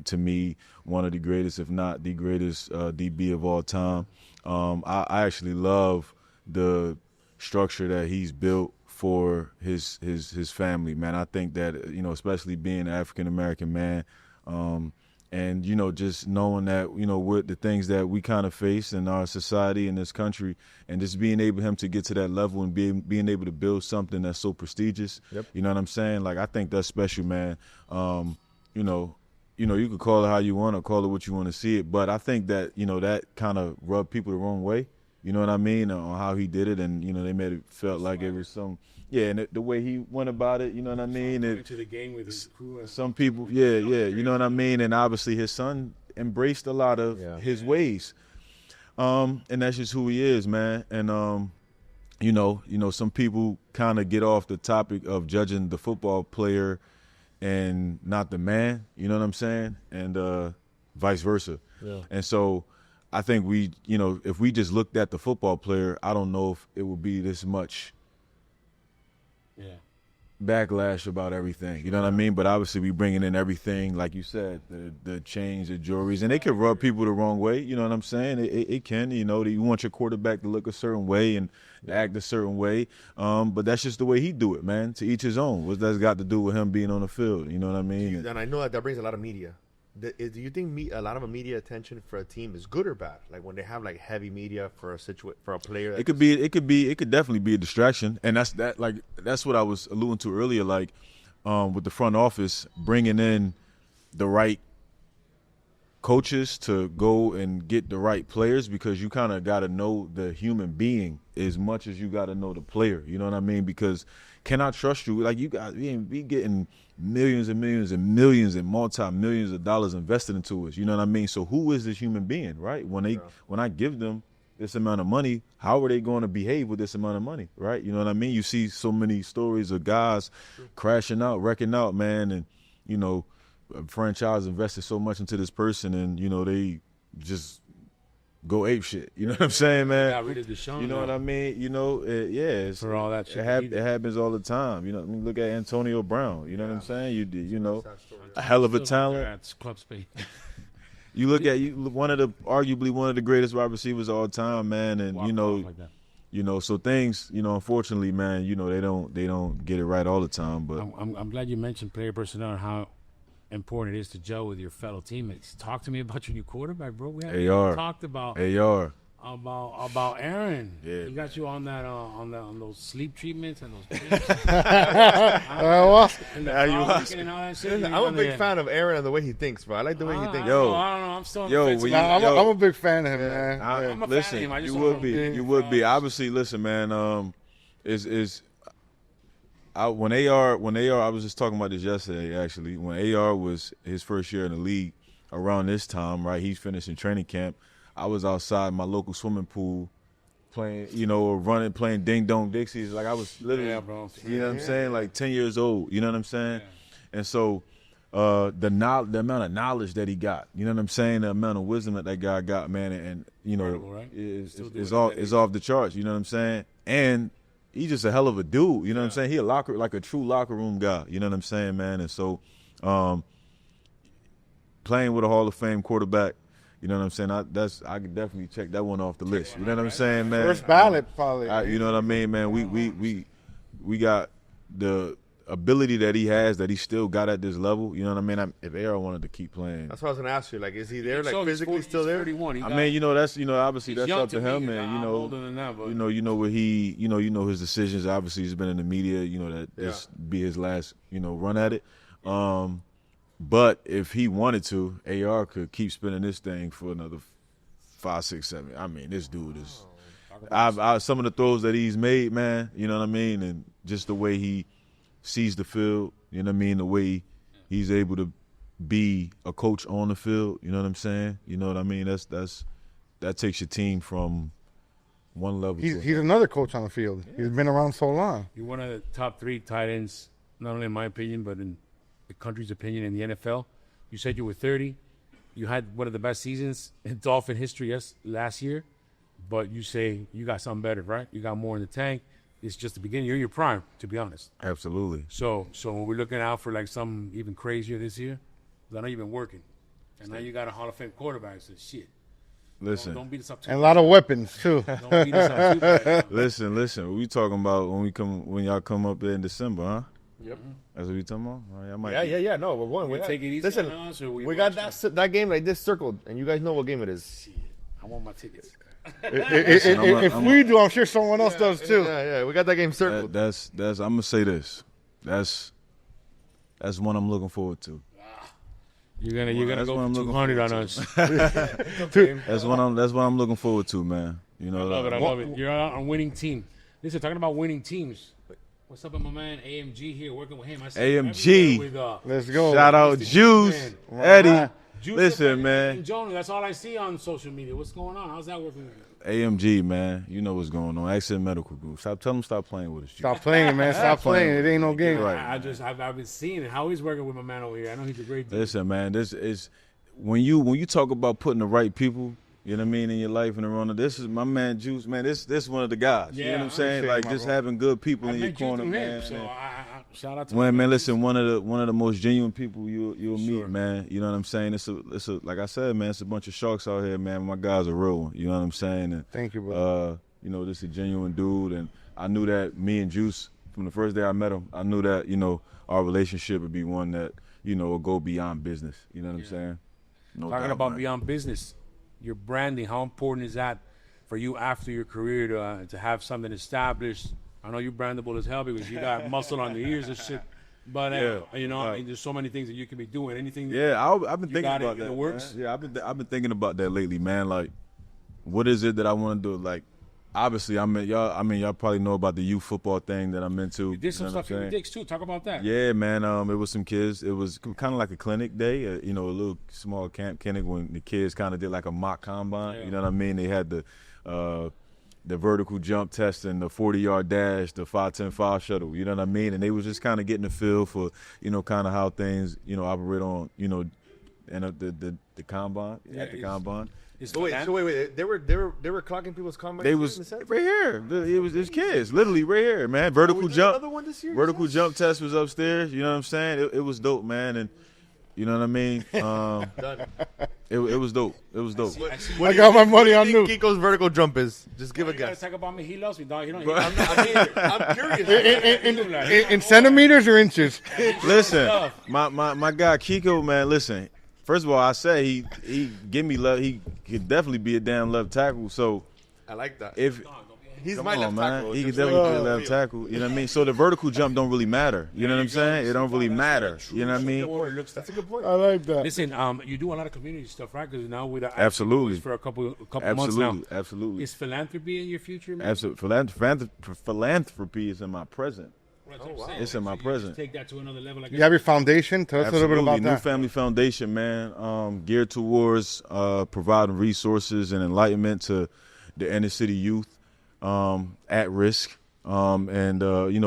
To me, one of the greatest, if not the greatest, DB of all time. I actually love the structure that he's built for his family, man. I think that, especially being an African-American man, and, just knowing that, with the things that we kind of face in our society in this country, and just being able him to get to that level and being able to build something that's so prestigious. Yep. You know what I'm saying? Like, I think that's special, man. You could call it how you want or call it what you want to see it, but I think that, that kind of rubbed people the wrong way. You know what I mean? On how he did it, and, they made it felt like it was and the way he went about it, you know what I mean? Into the game with his crew. Some people, you know what I mean? And obviously his son embraced a lot of his ways. And that's just who he is, man. And, some people kind of get off the topic of judging the football player and not the man, you know what I'm saying? And vice versa. Yeah. And so I think if we just looked at the football player, I don't know if it would be this much backlash about everything. You know what I mean? But obviously we bringing in everything, like you said, the chains, the jewelries, and they can rub people the wrong way. You know what I'm saying? It can, you want your quarterback to look a certain way and act a certain way. But that's just the way he do it, man. To each his own. What that's got to do with him being on the field. You know what I mean? And I know that brings a lot of media. Do you think a lot of media attention for a team is good or bad? Like when they have like heavy media for a player. It could definitely be a distraction, and that's what I was alluding to earlier. Like with the front office bringing in the right coaches to go and get the right players, because you kind of got to know the human being as much as you got to know the player. You know what I mean? Because can I trust you? Like, you guys be getting millions and millions and millions and multi-millions of dollars invested into us. You know what I mean? So who is this human being, right? When I give them this amount of money, how are they going to behave with this amount of money, right? You know what I mean? You see so many stories of guys crashing out, wrecking out, man, and, a franchise invested so much into this person, and, they just go ape shit. You know what I'm saying, man? Got rid of the show. You know what I mean? It's for all that shit. It happens all the time. I mean, look at Antonio Brown. You know what I'm saying? A hell of a talent. That's club space. You look at arguably one of the greatest wide receivers of all time, man, and so things, unfortunately, man, they don't get it right all the time. But I'm glad you mentioned player personnel and how important it is to gel with your fellow teammates. Talk to me about your new quarterback, bro. We haven't even talked about Aaron. Yeah, he got you on that on those sleep treatments and those I'm a big fan of Aaron and the way he thinks, bro. I like the way he thinks. I don't know. I'm still on the fence. I'm a big fan of him, man. I'm a listen, fan of him. You would be. Obviously, listen, man. When AR, I was just talking about this yesterday, actually. When AR was his first year in the league, around this time, right, he's finishing training camp. I was outside my local swimming pool playing, running, playing Ding Dong Dixies. Like, I was literally, you know what I'm saying, like 10 years old. You know what I'm saying? Yeah. And so the amount of knowledge that he got, you know what I'm saying, the amount of wisdom that guy got, man, and is off the charts. You know what I'm saying? And he's just a hell of a dude, you know what I'm saying? He like a true locker room guy, you know what I'm saying, man? And so playing with a Hall of Fame quarterback, you know what I'm saying? I could definitely check that one off the list. You know what I'm saying, man? First ballot, probably. You know what I mean, man? We got the ability that he has, that he still got at this level. You know what I mean? If AR wanted to keep playing, that's what I was gonna ask you. Like, is he there? Like, physically still there? 31. Obviously that's up to him, and I'm older than that, but what he, his decisions. Obviously, he's been in the media. That this be his last, run at it. But if he wanted to, AR could keep spinning this thing for another 5, 6, 7. I mean, this dude is. Some of the throws that he's made, man. You know what I mean, and just the way he sees the field. You know what I mean, the way he's able to be a coach on the field. You know what I'm saying? You know what I mean? That takes your team from one level. He's another coach on the field. Yeah. He's been around so long. You're one of the top 3 tight ends, not only in my opinion, but in the country's opinion in the NFL. You said you were 30. You had one of the best seasons in Dolphin history last year, but you say you got something better, right? You got more in the tank. it's just the beginning. You're in your prime, to be honest. Absolutely. So when we're looking out for like something even crazier this year, 'cause I know you've been working, and now you got a Hall of Fame quarterback. So shit. Listen. Don't beat us up too And a bad. lot of weapons too. Don't beat us up too bad. Listen. What we talking about when y'all come up there in December, huh? Yep. That's what we talking about? Oh, I might Yeah. No, we're going. We take it easy Listen, on us, or we got that game like this circled, and you guys know what game it is. I want my tickets. If we do, I'm sure someone else does too. Yeah. We got that game circled. That's I'm gonna say this. That's one I'm looking forward to. You're gonna That's what go I'm for looking 200 on us. That's what I'm looking forward to, man. You know, I love it. You're on a winning team. Listen, talking about winning teams. What's up with my man AMG here, working with him? I see him AMG. everywhere with, Let's go. Shout out Mr. Juice, Man. Eddie. Juice Listen, and man. Jonny, that's all I see on social media. What's going on? How's that working? AMG, man. You know what's going on. Accident Medical Group. Tell them stop playing with us. Juice. Stop playing, man. Stop playing. It ain't no game. Right. I've been seeing it. How he's working with my man over here. I know he's a great dude. Listen, man. This is when you talk about putting the right people, you know what I mean, in your life and around it. This is my man Juice, man. This is one of the guys. Yeah, you know what I'm saying? appreciate Like it, just bro. having good people I in your met you corner, through man. him, so I shout out to Man, my man, listen, one of the most genuine people you'll Sure. meet, man. You know what I'm saying? It's a like I said, man, it's a bunch of sharks out here, man. My guys are real one. You know what I'm saying? And Thank you, bro. you know, this is a genuine dude, and I knew that me and Juice from the first day I met him, I knew that, you know, our relationship would be one that, you know, will go beyond business. You know what I'm saying? No Talking doubt, about man. beyond business, your branding, how important is that for you after your career to have something established? I know you're brandable as hell because you got muscle on the ears and shit. But you know, there's so many things that you can be doing. Anything. Yeah, I've been You thinking got it about in that. the works? Man. Yeah, I've been thinking about that lately, man. Like, what is it that I want to do? Like, obviously, y'all probably know about the youth football thing that I'm into. You did some know what stuff I'm in saying? Dicks too. Talk about that. Yeah, man. It was some kids. It was kind of like a clinic day, you know, a little small camp clinic when the kids kind of did like a mock combine. Yeah. You know what I mean? They had the vertical jump test and the 40-yard dash, the 5-10-5 shuttle. You know what I mean? And they was just kind of getting a feel for, you know, kind of how things, you know, operate on, you know, and the combine at the combine. So wait. They were clocking people's combines. They was right here. It was kids, literally right here, man. Vertical jump. Another one this year? Vertical jump test was upstairs. You know what I'm saying? It was dope, man, and you know what I mean. Done. It was dope. It was dope. I got my money on What do new. you think Kiko's vertical jump is? Just give a You gotta guess. talk about me. He loves me, dog. You know, I'm curious. In centimeters or inches? Listen, my guy Kiko, man. Listen, first of all, I say he give me love. He could definitely be a damn left tackle. So I like that. if He's Come my on, left man. tackle. He can Just definitely like- be a left tackle. You know what I mean? So the vertical jump don't really matter. You know what I'm saying? It don't really matter. You know what I mean? That's a good point. I like that. Listen, you do a lot of community stuff, right? Because now with the Absolutely. for a couple months now. Absolutely. Is philanthropy in your future, man? Absolutely. Philanthropy is in my present. That's what I'm saying. It's in my So you present. just take that to another level. Like You have your foundation. Tell us a little bit about New that. Family Foundation, man, geared towards providing resources and enlightenment to the inner city youth at risk. And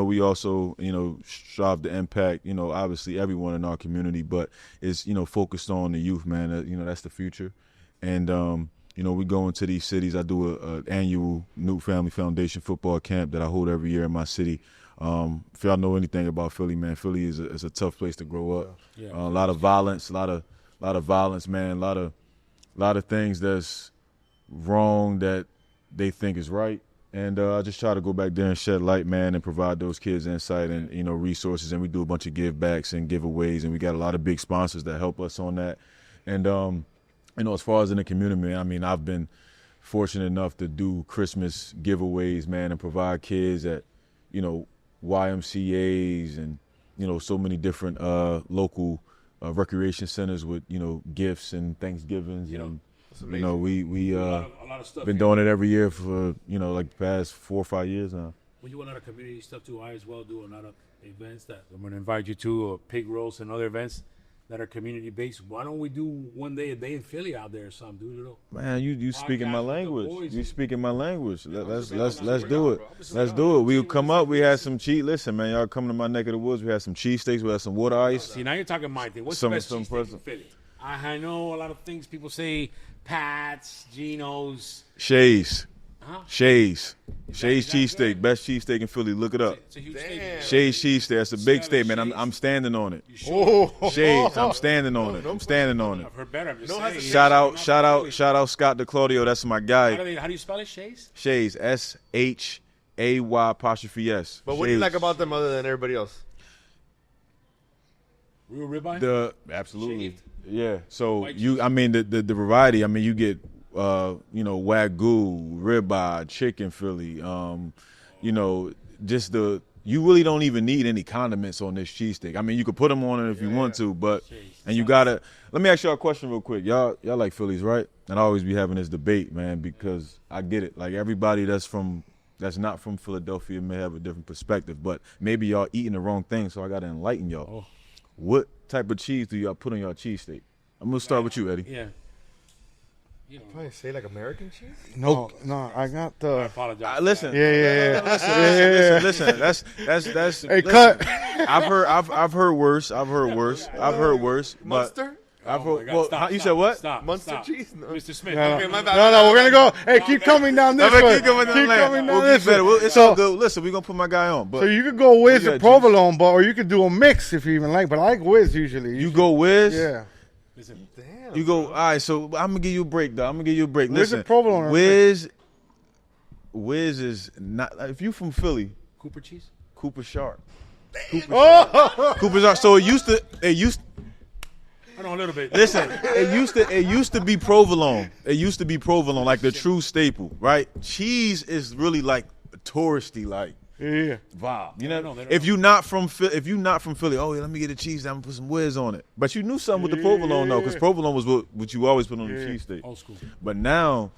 we also, strive to impact, obviously everyone in our community, but it's, focused on the youth, man. That's the future. And, we go into these cities. I do an annual New Family Foundation football camp that I hold every year in my city. If y'all know anything about Philly, man, Philly is a tough place to grow up. Yeah. A lot of violence, a lot of violence, man. A lot of things that's wrong that they think is right. And I just try to go back there and shed light, man, and provide those kids insight and, resources. And we do a bunch of give backs and giveaways, and we got a lot of big sponsors that help us on that. And, as far as in the community, man, I mean, I've been fortunate enough to do Christmas giveaways, man, and provide kids at, YMCAs and, so many different local recreation centers with, gifts and Thanksgivings. And, we a lot of stuff. been doing it every year for, like the past 4 or 5 years now. We do a lot of community stuff too. I as well do a lot of events that I'm going to invite you to, or pig roast and other events that are community based. Why don't we do one day a day in Philly out there or something, dude? Man, you speaking my Podcast with the language. boys. You speaking my language. Let's do it. Let's do it. We'll come up. We had some Listen, man, y'all come to my neck of the woods. We had some cheesesteaks. We had some water ice. See, now you're talking my thing. What's Some- the best some cheesesteak in person- Philly? I know a lot of things people say, Pat's, Geno's. Shays. Huh? Shay's cheesesteak, best cheesesteak in Philly. Look it up. It's a huge statement. Shay's cheesesteak. That's a big statement. I'm standing on it. Sure? Shay's. I'm standing on it. I'm standing on it. I've heard better. I'm just saying. Shout out Scott DeClaudio. That's my guy. How do you spell it? Shay's? Shay's. SHAY''S. But what do you like about them other than everybody else? Real ribeye? Absolutely. Shaved? Yeah. So White the variety. I mean, you get Wagyu, ribeye, chicken Philly. You really don't even need any condiments on this cheesesteak. I mean, you could put them on it if you want to, but and you gotta. Let me ask y'all a question real quick. Y'all like Phillies, right? And I always be having this debate, man, because I get it. Like everybody that's not from Philadelphia may have a different perspective, but maybe y'all eating the wrong thing, so I gotta enlighten y'all. Oh. What type of cheese do y'all put on y'all cheesesteak? I'm gonna start with you, Eddie. Yeah. Probably say like American cheese. No, I got I the. apologize. Listen. Yeah. Listen. That's. Hey, listen, cut. I've heard worse. But Munster? I've Oh my heard. God, Well, stop, you stop, said what? Stop. Munster stop. cheese? No. Mr. Smith. No, Okay, my bad. no, we're gonna go. Hey, keep coming down this way. Keep coming down the lane. down We'll this get better. way. It's all good. Listen, we're gonna put my guy on. But So you could go Wiz you or got provolone, or you could do a mix if you even like. But I like Wiz usually. you go Wiz. Yeah. Listen, Damn. You go. All right. So I'm gonna give you a break, though. Where's Listen, the provolone or Wiz is not. If you from Philly, Cooper cheese? Cooper Sharp. Oh, Cooper Sharp. So it used. I know a little bit. Listen, it used to be provolone. It used to be provolone, like the true staple, right? Cheese is really like touristy, like yeah. vibe. You They know, don't know. if you're not from Philly, oh yeah, let me get a cheese. I'm gonna put some whiz on it. But you knew something with the provolone though, because provolone was what you always put on the cheesesteak. Old school. But now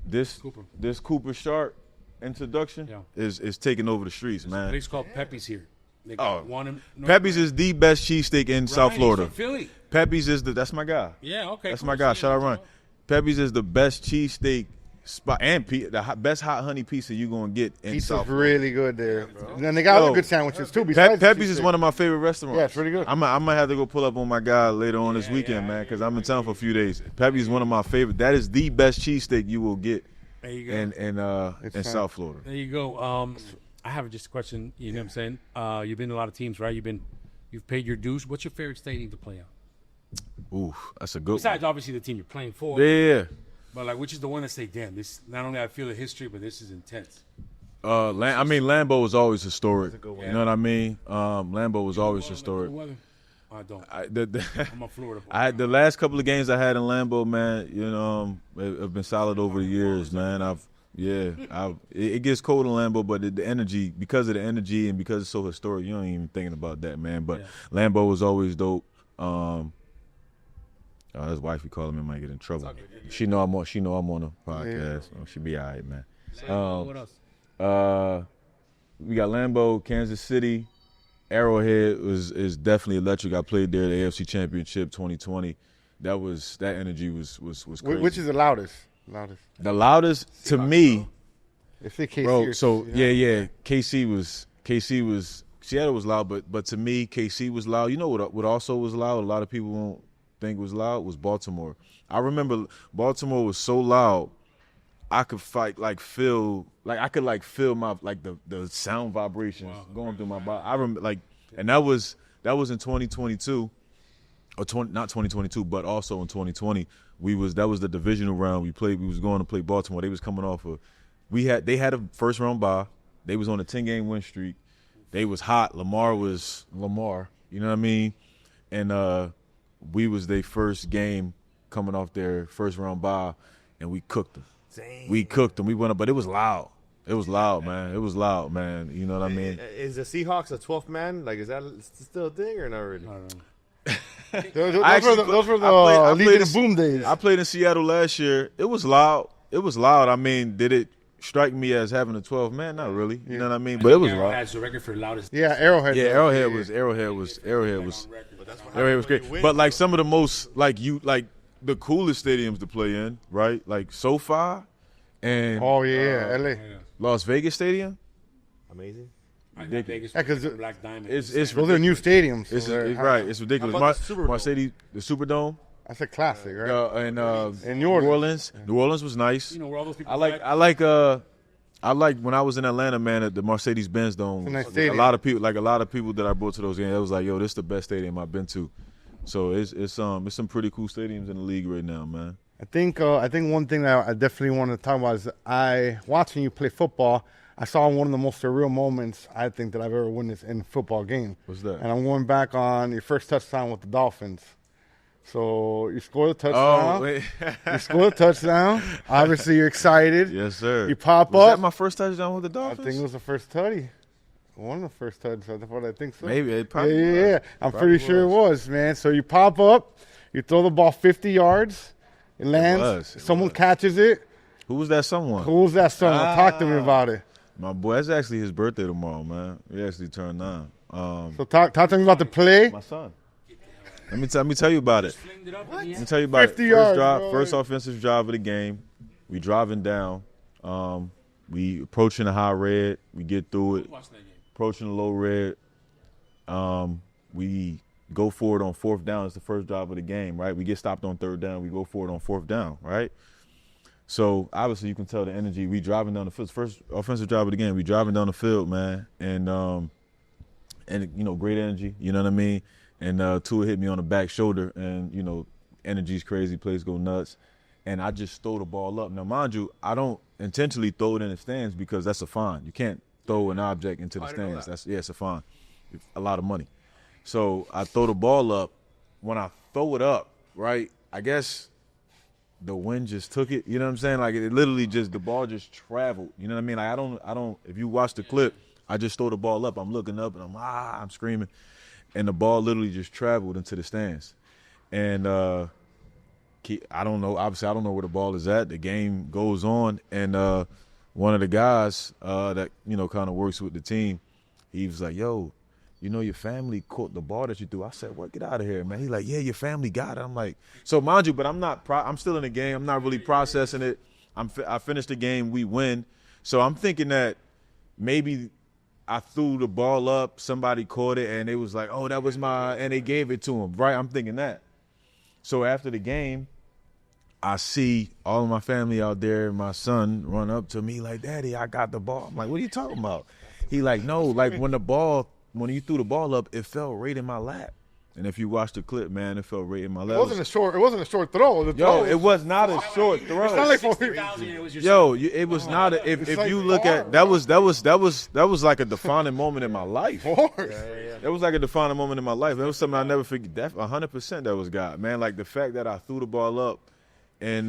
this Cooper. Cooper Sharp introduction is taking over the streets, A man. place called Pepe's here. They got one in North Pepe's is the best cheesesteak in South Ryan, Florida. he's from Philly. Pepe's is that's my guy. Yeah, okay. That's cool. my guy. See, Shout out that's Ryan. all. Pepe's is the best cheesesteak spot and best hot honey pizza you're going to get in Pizza's South Florida. really good there. And then they got other good sandwiches too. besides the Pepe's is cheesesteak. one of my favorite restaurants. Yeah, it's really good. I might have to go pull up on my guy later on this weekend, man, because I'm in town for a few days. Pepe's is one of my favorite. That is the best cheesesteak you will get There you go. in South Florida. There you go. I have just a question. You know what I'm saying? You've been to a lot of teams, right? You've paid your dues. What's your favorite stadium to play on? Ooh, that's a good Besides, obviously, the team you're playing for. one. Yeah. But, like, which is the one that say, damn, this, not only I feel the history, but this is intense. Lambeau was always historic. good one. You know what I mean? Lambeau was always historic. I don't. I'm I'm a Florida boy. I had the last couple of games I had in Lambeau, man. You know, have been solid over the years, man. It gets cold in Lambeau, but the energy, because of the energy and because it's so historic, you don't even thinking about that, man. But Lambeau was always dope. His wife, you calling me, might get in trouble. She know I'm on a podcast. So she be all right, man. What else? We got Lambeau, Kansas City. Arrowhead is definitely electric. I played there, the AFC Championship 2020. That energy was crazy. Which is the loudest? The loudest to me, If they KC bro. or- So yeah. KC was Seattle was loud, but to me, KC was loud. You know what also was loud? A lot of people won't think was loud was Baltimore. I remember Baltimore was so loud. I could feel my the sound vibrations going through my body. I remember and that was in 2022 or not 2022, but also in 2020. That was the divisional round we played. We was going to play Baltimore. They was coming off they had a first round bye. They was on a 10-game win streak. They was hot. Lamar was Lamar. You know what I mean? And we was their first game coming off their first round bye, and we cooked them. Dang. We cooked them. We went up, but it was loud. It was loud, man. It was loud, man. You know what I mean? Is the Seahawks a 12th man? Like, is that still a thing or not really? I don't know. Those were the I Legion played of Boom days. I played in Seattle last year. It was loud. I mean, did it strike me as having a 12 man? Not really. You know what I mean? But it was loud. Has the record for loudest. Yeah, Arrowhead. Yeah, Arrowhead was great. But like some of the most the coolest stadiums to play in, right? Like SoFi and Oh yeah, LA. Las Vegas Stadium. Amazing. Vegas, Yeah, 'cause Black Diamond. It's Those are new stadiums. It's so they're- right. It's ridiculous. How about the Super Bowl? Mercedes, the Superdome, That's a classic, right? and In New Orleans. New Orleans was nice. You know where all those people. I like I like when I was in Atlanta, man, at the Mercedes-Benz Dome. It's a nice a stadium. lot of people that I brought to those games, it was like, yo, this is the best stadium I've been to. So it's some pretty cool stadiums in the league right now, man. I think one thing that I definitely want to talk about is watching you play football. I saw one of the most surreal moments I think that I've ever witnessed in a football game. What's that? And I'm going back on your first touchdown with the Dolphins. So you scored a touchdown. Oh, wait. You scored a touchdown. Obviously, you're excited. Yes, sir. You pop Was up. that my first touchdown with the I Dolphins? think it was the first tutty. One of the first touchdowns. I think so. Maybe it probably Yeah. was. I'm Probably pretty sure it was, man. So you pop up, you throw the ball 50 yards, it lands, It someone was. catches it. Who was that someone? Who was that someone? Talk to me about it. My boy, it's actually his birthday tomorrow, man. He actually turned 9. So talk to me about the play. My son. Let me tell you about it. Let me tell you about it. 50 yards, First drive, bro. first offensive drive of the game. We driving down. We approaching the high red. We get through it. Approaching the low red. We go for it on 4th down. It's the first drive of the game, right? We get stopped on 3rd down. We go for it on 4th down, right? So obviously you can tell the energy. We driving down the field. First offensive drive of the game. We driving down the field, man, and you know, great energy. You know what I mean? And Tua hit me on the back shoulder, and you know, energy's crazy. Place go nuts, and I just throw the ball up. Now, mind you, I don't intentionally throw it in the stands because that's a fine. You can't throw an object into the stands. It's a fine. A lot of money. So I throw the ball up. When I throw it up, right, I guess the wind just took it. You know what I'm saying? Like it literally just, the ball just traveled. You know what I mean? Like I don't. If you watch the clip, I just throw the ball up. I'm looking up and I'm screaming, and the ball literally just traveled into the stands. And I don't know. Obviously, I don't know where the ball is at. The game goes on, and one of the guys that you know kind of works with the team, he was like, "Yo, you know your family caught the ball that you threw." I said, "What? Get out of here, man." He's like, "Yeah, your family got it." I'm like, so mind you, but I'm not. I'm still in the game. I'm not really processing it. I finished the game. We win. So I'm thinking that maybe I threw the ball up, somebody caught it, and it was like, "Oh, that was my," and they gave it to him. Right? I'm thinking that. So after the game, I see all of my family out there. My son run up to me like, "Daddy, I got the ball." I'm like, "What are you talking about?" He like, "No, like when you threw the ball up, it fell right in my lap." And if you watch the clip, man, it fell right in my lap. It wasn't a short throw. Yo, it was not a short throw. It's not like Yo, it was not. If like you look hard, at that was like a defining moment in my life. Of course. That was like a defining moment in my life. That was something I never forget. 100% that was God, man. Like the fact that I threw the ball up, and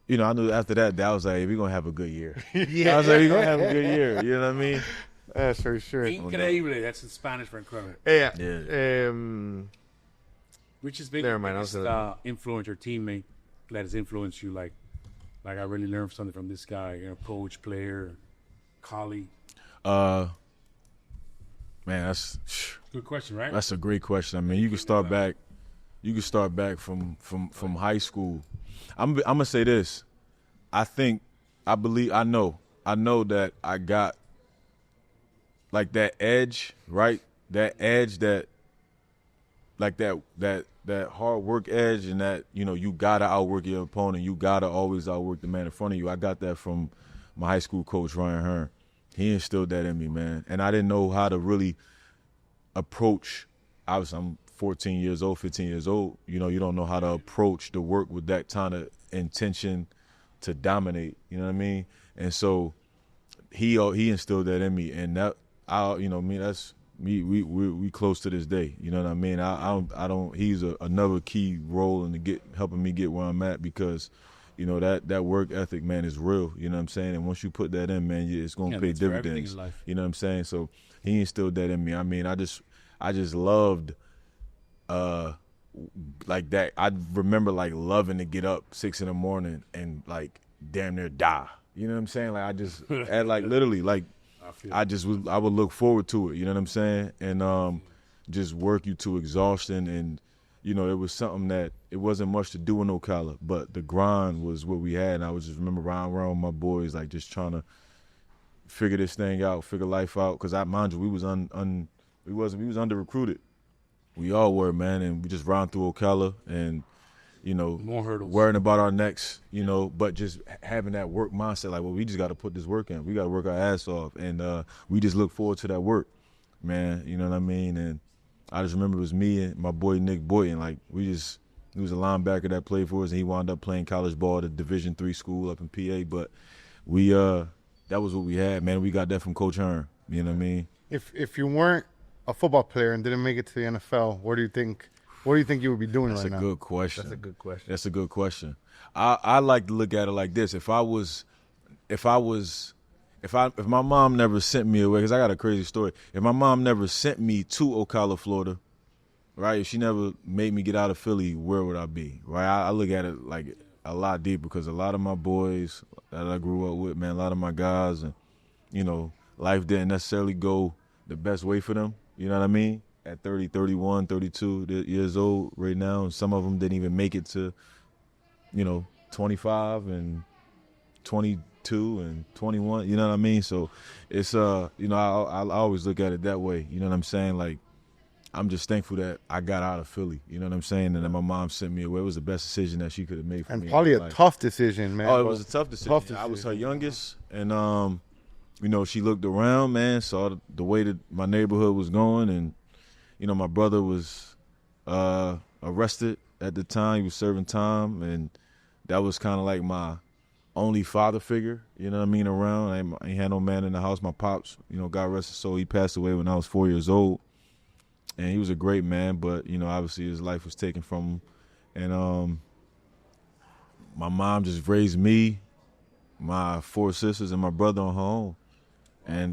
you know, I knew after that I was like, hey, we're gonna have a good year. I was like, we're gonna have a good year. You know what I mean? That's for sure. Increíble. That's in Spanish for incredible. Yeah. Which is big. Never mind, I was Influence your teammate that has influenced you. Like I really learned something from this guy. You know, coach, player, colleague. Man, that's Good question, right? That's a great question. I mean, you can start back. You can start back from high school. I'm gonna say this. I know that I got like that edge, right? That edge, that like that hard work edge, and that, you know, you gotta outwork your opponent. You gotta always outwork the man in front of you. I got that from my high school coach, Ryan Hearn. He instilled that in me, man. And I didn't know how to really approach. Obviously, I'm 14 years old, 15 years old. You know, you don't know how to approach the work with that kind of intention to dominate. You know what I mean? And so he instilled that in me, and that that's me. We close to this day. You know what I mean? I don't. He's another key role in helping me get where I'm at, because you know that work ethic, man, is real. You know what I'm saying? And once you put that in, man, it's gonna pay dividends. You know what I'm saying? So he instilled that in me. I mean, I just loved like that. I remember like loving to get up 6 a.m. and like damn near die. You know what I'm saying? Like I just at like literally like I would look forward to it. You know what I'm saying? And just work you to exhaustion. And you know, it was something that it wasn't much to do in Ocala, but the grind was what we had. And I was just remember around with my boys, like just trying to figure this thing out, figure life out. Because mind you, we was under recruited. We all were, man, and we just ran through Ocala, and more hurdles, worrying about our necks, but just having that work mindset, like, well, we just got to put this work in. We got to work our ass off, and we just look forward to that work, man. You know what I mean? And I just remember it was me and my boy Nick Boyton. Like, he was a linebacker that played for us, and he wound up playing college ball at a Division III school up in PA. But we that was what we had, man. We got that from Coach Hearn. You know what I mean? If you weren't a football player and didn't make it to the NFL, what do you think you would be doing right now? That's a good question. That's a good question. I like to look at it like this. If my mom never sent me away, because I got a crazy story. If my mom never sent me to Ocala, Florida, right? If she never made me get out of Philly, where would I be? Right? I look at it like a lot deeper, because a lot of my boys that I grew up with, man, a lot of my guys, and life didn't necessarily go the best way for them. You know what I mean? At 30, 31, 32 years old right now, and some of them didn't even make it to, 25 and 22 and 21. You know what I mean? So it's I always look at it that way. You know what I'm saying? Like, I'm just thankful that I got out of Philly. You know what I'm saying? And then my mom sent me away. It was the best decision that she could have made for me. And probably a tough decision, man. Oh, it was a tough decision. I was her youngest, and she looked around, man, saw the way that my neighborhood was going, and my brother was arrested at the time. He was serving time, and that was kind of like my only father figure, around. I ain't had no man in the house. My pops, God rest his soul, he passed away when I was 4 years old. And he was a great man, but, obviously his life was taken from him. And my mom just raised me, my 4 sisters, and my brother on her own. And,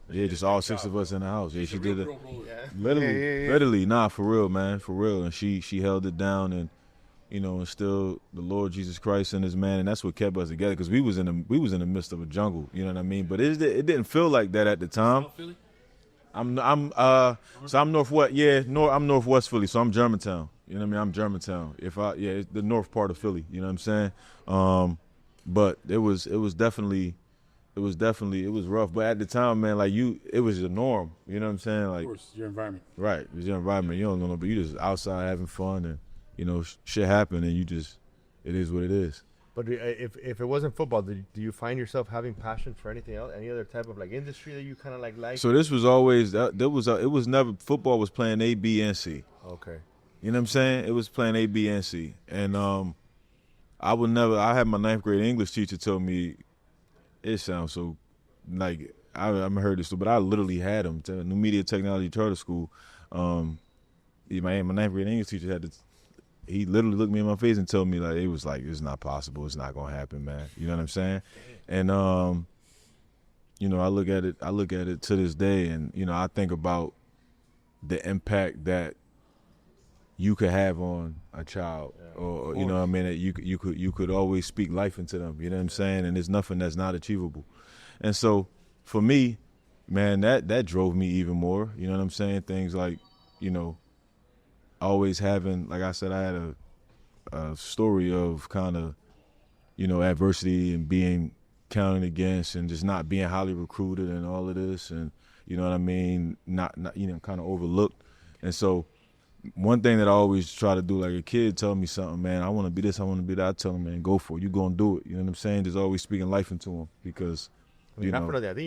just all 6 of us in the house. Yeah, she did it. Literally, nah, for real, man, for real. And she held it down, and, and still the Lord Jesus Christ and his man, and that's what kept us together, because we was in the midst of a jungle, you know what I mean? But it didn't feel like that at the time. I'm northwest. Yeah, I'm northwest Philly, so I'm Germantown. You know what I mean? I'm Germantown. It's the north part of Philly. You know what I'm saying? But it was definitely rough. But at the time, man, like it was the norm. You know what I'm saying? Like, of course, your environment. Right, it was your environment. You don't know, but you just outside having fun, and shit happened, and it is what it is. But if it wasn't football, do you find yourself having passion for anything else, any other type of industry that you kind of like? So this was always it was never, football was playing A, B, and C. Okay. You know what I'm saying? It was playing A, B, and C, and I had my 9th grade English teacher tell me, it sounds so like I heard this, but I literally had him to New Media Technology Charter School. My 9th grade English teacher he literally looked me in my face and told me, like, it was like, it's not possible. It's not going to happen, man. You know what I'm saying? And, I look at it to this day, and, I think about the impact that you could have on a child, or you know what I mean, that you could always speak life into them. You know what I'm saying? And there's nothing that's not achievable. And so for me, man, that drove me even more. You know what I'm saying? Things like, always having, like I said, I had a story of kind of, adversity and being counted against, and just not being highly recruited and all of this, and you know what I mean, not kind of overlooked. And so one thing that I always try to do, like a kid tell me something, man, I want to be this, I want to be that, I tell him, man, go for it, you go and do it. You know what I'm saying? Just always speaking life into him, because I think you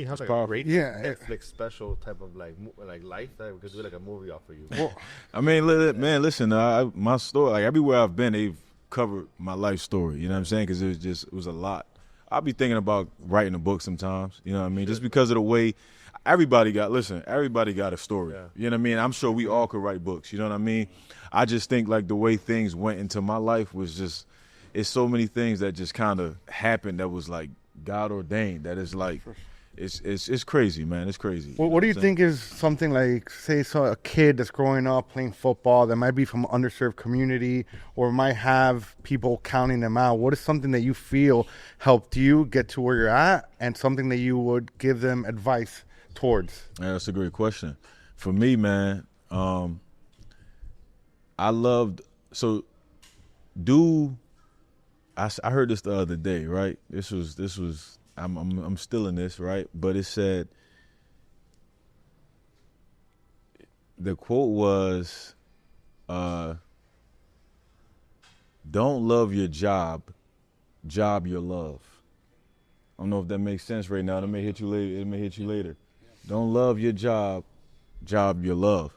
have a great Netflix special type of like life that we could do like a movie off of you. Well, I mean, man, listen, my story, like everywhere I've been, they've covered my life story. You know what I'm saying? Because it was a lot. I'll be thinking about writing a book sometimes. You know what I mean? Just because of the way everybody got a story. Yeah. You know what I mean? I'm sure we all could write books. You know what I mean? I just think like the way things went into my life was just, it's so many things that just kind of happened that was like God ordained, that is like, it's crazy, man. It's crazy. Well, what do you think is something like, say, a kid that's growing up playing football that might be from an underserved community or might have people counting them out? What is something that you feel helped you get to where you're at, and something that you would give them advice towards? Yeah, that's a great question. For me, man, I heard this the other day, right? This was I'm still in this, right? But it said, the quote was, don't love your job your love. I don't know if that makes sense right now. It may hit you later. It may hit you later. Don't love your job your love.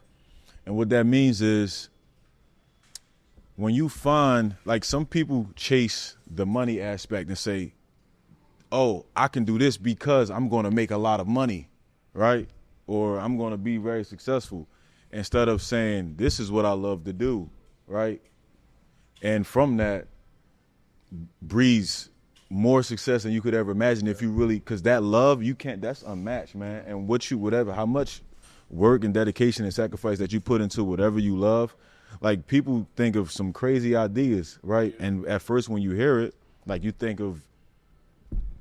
And what that means is when you find, like, some people chase the money aspect and say, oh, I can do this because I'm going to make a lot of money, right? Or I'm going to be very successful, instead of saying, this is what I love to do, right? And from that breeds more success than you could ever imagine if you really, because that love, that's unmatched, man. And how much work and dedication and sacrifice that you put into whatever you love, like, people think of some crazy ideas, right? And at first when you hear it, like, you think of,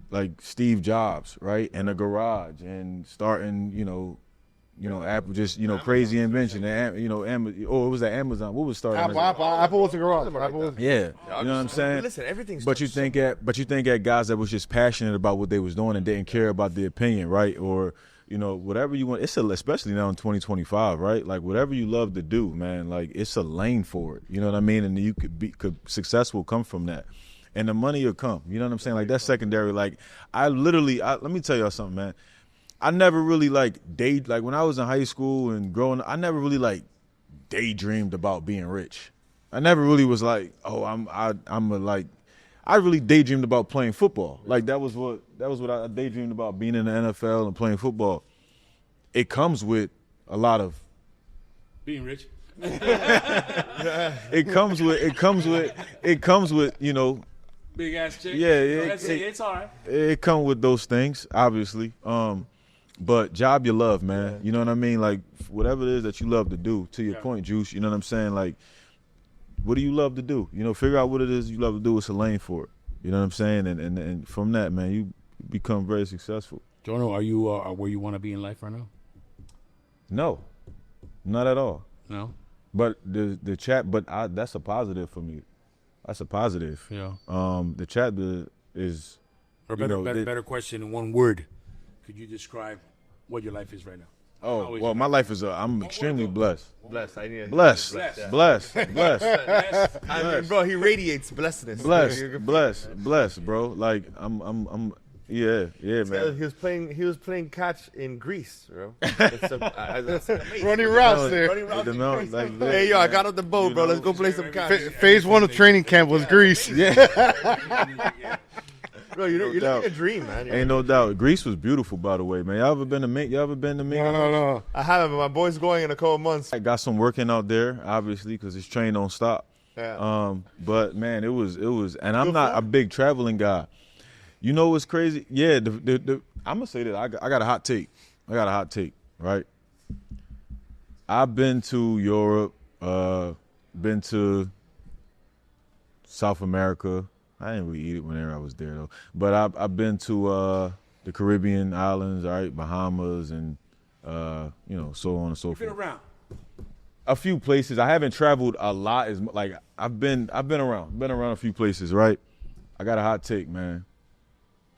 like, Steve Jobs, right? And a garage and starting, Apple, just, crazy invention. And, it was at Amazon. What was starting? Apple was a garage. Yeah. You know what I'm saying? Listen, everything's. But you think at guys that was just passionate about what they was doing and didn't care about the opinion, right? Or, whatever you want. Especially now in 2025, right? Like, whatever you love to do, man, like, it's a lane for it. You know what I mean? And you could successful come from that. And the money will come. You know what I'm saying? Like, that's secondary. Like, let me tell y'all something, man. I never really, like when I was in high school and growing up, I never really, like, daydreamed about being rich. I never really was like, oh, I really daydreamed about playing football. Like, that was what I daydreamed about, being in the NFL and playing football. It comes with a lot of being rich. It comes with, big ass chick. Yeah, it's all right. It comes with those things, obviously. But job you love, man. Yeah. You know what I mean? Like, whatever it is that you love to do, to your point, Juice, you know what I'm saying? Like, what do you love to do? Figure out what it is you love to do. It's a lane for it. You know what I'm saying? And from that, man, you become very successful. Jonnu, are you where you want to be in life right now? No, not at all. No? But the chat, that's a positive for me. That's a positive. Yeah. The chat is. Or better question in one word. Could you describe what your life is right now? Oh, well, my life is I'm extremely blessed. Blessed. Blessed. I mean, bro, he radiates blessedness. Blessed, bro. Like, I'm yeah, man. He was playing catch in Greece, bro. That's amazing. Running routes there. Hey, yo, I got off the boat, bro. Let's go play some catch. Phase 1 of training camp was Greece. Yeah. Bro, you're living a dream, man. Ain't no doubt. Greece was beautiful, by the way, man. Y'all ever been to Mykonos? No. I haven't, but my boy's going in a couple months. I got some working out there, obviously, because his train don't stop. Yeah. But man, it was, and I'm not a big traveling guy. You know what's crazy? Yeah, I'm gonna say that I got a hot take. Right? I've been to Europe, been to South America. I didn't really eat it whenever I was there though. But I've been to the Caribbean islands, all right, Bahamas, and so on and so forth. Been around a few places. I haven't traveled a lot. Like, I've been around a few places, right? I got a hot take, man.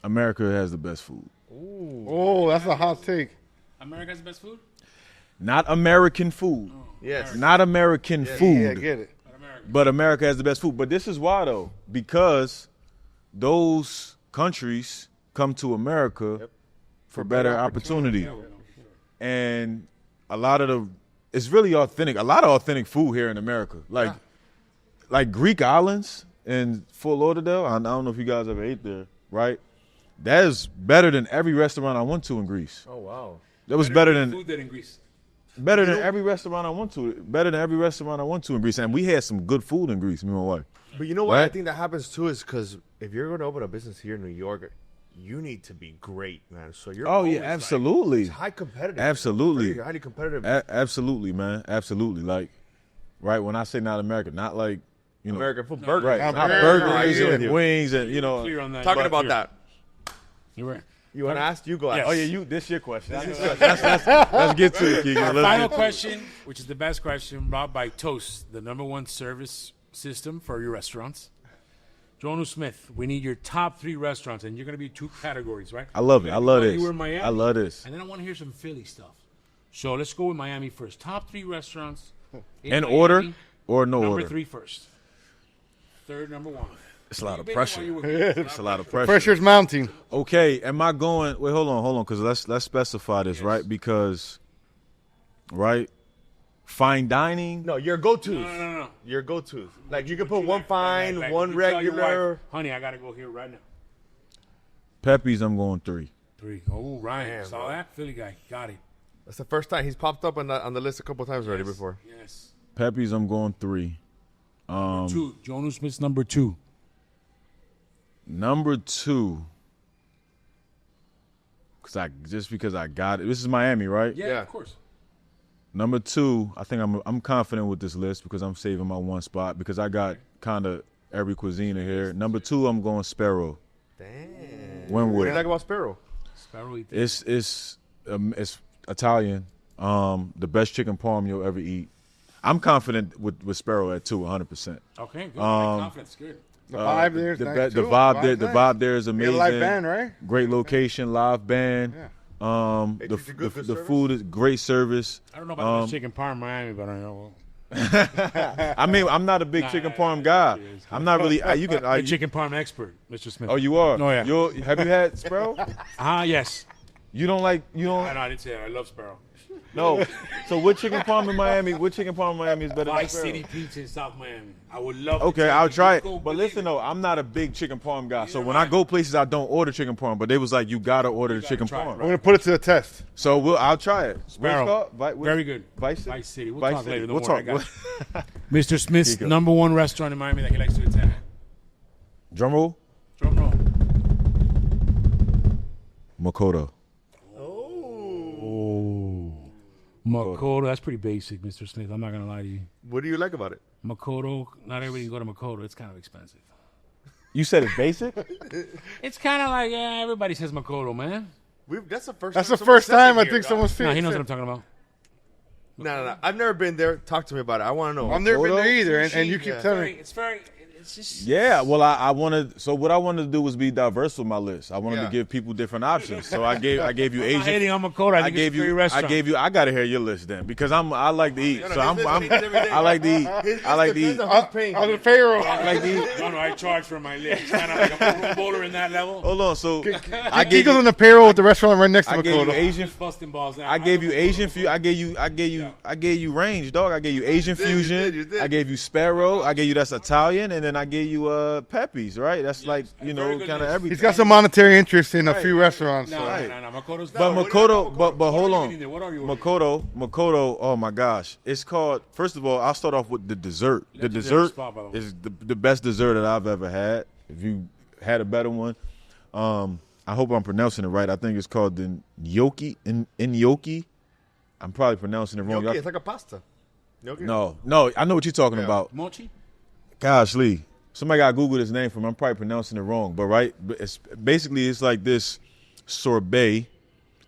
America has the best food. Ooh. Oh, that's a hot take. America has the best food? Not American food. Oh, yes. Not American food. Yeah, I get it. But America has the best food. But this is why, though, because those countries come to America for better opportunity. And it's really authentic. A lot of authentic food here in America. Like Greek islands in Fort Lauderdale. I don't know if you guys ever ate there, right? That is better than every restaurant I went to in Greece. Oh, wow. That was better than food than in Greece. Better than every restaurant I went to. Better than every restaurant I went to in Greece. And we had some good food in Greece, me and my wife. But you know what? Right? I think that happens too is because if you're going to open a business here in New York, you need to be great, man. So you're absolutely. It's high competitive. Absolutely. Highly competitive. Absolutely, man. Absolutely. Like, right, when I say not America, not like, American food, burgers. Right. Not burgers and wings and, Clear on that. Talking about that. You're right. You want to ask? You go ask. Yes. Oh, yeah, this your question. Let's get to it, Kiko. Our final question, which is the best question, brought by Toast, the #1 service system for your restaurants. Jonnu Smith, we need your top 3 restaurants, and you're going to be 2 categories, right? I love it. I love this. You were in Miami. I love this. And then I want to hear some Philly stuff. So let's go with Miami first. Top 3 restaurants. In order or no order? Number 3 first. Third number one. It's a lot of pressure. It's a lot of pressure. Pressure's mounting. Okay, am I going? Wait, hold on, because let's specify this, right? Because, right, fine dining. No, your go-tos. No. Your go-tos. Like you can put one fine, like, one you tell your regular. wife, honey, I gotta go here right now. Pepe's, I'm going 3. 3. Oh, Ryan, Damn, saw bro. that? Philly guy, got it. That's the first time he's popped up on the list a couple times already before. Yes. Pepe's, I'm going 3. 2. Jonnu Smith's number 2. Number 2. Because I got it. This is Miami, right? Yeah, of course. Number 2, I think I'm confident with this list because I'm saving my one spot because I got kind of every cuisine in here. Number 2, I'm going Sparrow. Damn. Wentworth. What do you like about Sparrow? Sparrow eat It's Italian. The best chicken parm you'll ever eat. I'm confident with Sparrow at 2, 100%. Okay, good. Confidence, good. The vibe there's nice, too. The vibe there is amazing. You got a live band, right? Great location, live band. Yeah. The food is great service. I don't know about the chicken parm Miami, but I know. I mean, I'm not a big chicken parm guy. I'm not really. You can. A chicken parm expert, Mr. Smith. Oh, you are. Oh, yeah. Have you had Sparrow? Yes. You don't like. You don't. I didn't say that. I love Sparrow. No. So what chicken parm in Miami? What chicken parm in Miami is better than Vice Sparrow? City Pizza in South Miami. I would love to Okay, I'll try it. Go But listen though, I'm not a big chicken parm guy. So Neither when am I I. go places, I don't order chicken parm. But they was like, you gotta order the chicken try it, parm. We're gonna put it to the test. So I'll try it. Sparrow. What? Very good. Vice Vice City. We'll Vice talk City. later. We'll Don't worry, talk. I got it. Mr. Smith's Kiko. number 1 restaurant in Miami that he likes to attend. Drum roll. Drum roll. Makoto. Makoto. That's pretty basic, Mr. Smith. I'm not going to lie to you. What do you like about it? Makoto. Not everybody can go to Makoto. It's kind of expensive. You said it's basic? It's kind of like, everybody says Makoto, man. That's the first. That's time the first someone said time it I here, think dog. someone's No, seen he knows it. what I'm talking about. No. I've never been there. Talk to me about it. I want to know. I've never been there Makoto? either, and you keep Yeah. telling me. It's just. Yeah. Well, I wanted. So what I wanted to do was be diverse with my list. I wanted Yeah. to give people different options. So I gave you I'm not Asian. hating on Makoto. I think it's a great restaurant. I gotta hear your list then because I like to eat. No, So I'm his list every day. I like to eat. I like to eat. Depends on who's paying On you. the payroll. I like to eat. No, I charge for my list. It's kind of like a Pro Bowler in that level. Hold on. So I gave Kiko's on you. the payroll with the restaurant right next to I gave you Makoto. Asian. Just busting balls now. I gave you Asian fusion. I gave you range, dog. I gave you Asian fusion. you did. I gave you Sparrow. I gave you that's Italian, and then I gave you Pepe's, right? That's like very kind good of list. everything. He's got some monetary interest in a few restaurants. No, So. Right. no. Makoto's But not. Makoto, but hold you on. eating there? What are you ordering? Makoto. Oh my gosh, it's called. First of all, I'll start off with the dessert. The Legendary dessert spot, by the way. is the best dessert that I've ever had. If you had a better one, I hope I'm pronouncing it right. I think it's called the gnocchi. I'm probably pronouncing it wrong. Gnocchi, it's like a pasta. Gnocchi? No, I know what you're talking about. Mochi? Gosh, Lee. Somebody got to Google his name for me. I'm probably pronouncing it wrong. But it's like this sorbet,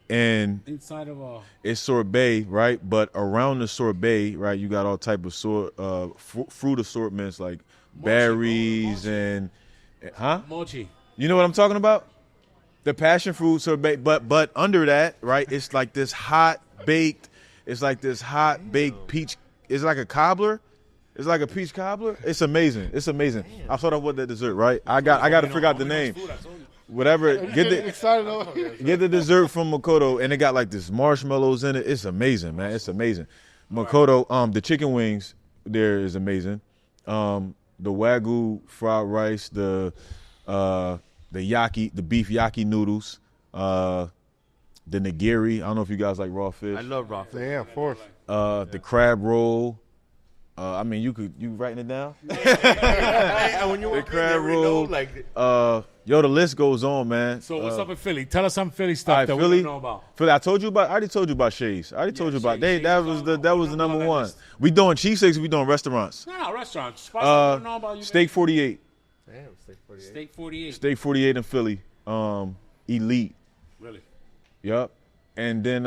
and Inside of a. it's sorbet, right? But around the sorbet, right, you got all type of fruit assortments like berries and Mochi. you know what I'm talking about? The passion fruit sorbet. But under that, right, it's like this hot baked. It's like this hot baked peach. It's like a cobbler. It's like a peach cobbler. It's amazing. It's amazing. I thought of what the dessert, right? I got to figure out the name. Whatever. Get the dessert from Makoto, and it got like this marshmallows in it. It's amazing, man. It's amazing. Makoto, the chicken wings there is amazing. The Wagyu fried rice, the beef yaki noodles, the nigiri. I don't know if you guys like raw fish. I love raw fish. Yeah, of course. The crab roll. I mean, you writing it down? And when you The walk in crab there, you know, roll. like The list goes on, man. So what's up in Philly? Tell us some Philly stuff Alright, that Philly. we don't know about. Philly, I already told you about Shays. I already told you about Shays. that was the number on that one. list. We doing cheesesteaks, we doing restaurants. No, restaurants. Spots I don't know about you. Steak 48. damn, steak 48. Steak 48. Steak 48 in Philly. Elite. Really? Yup. And then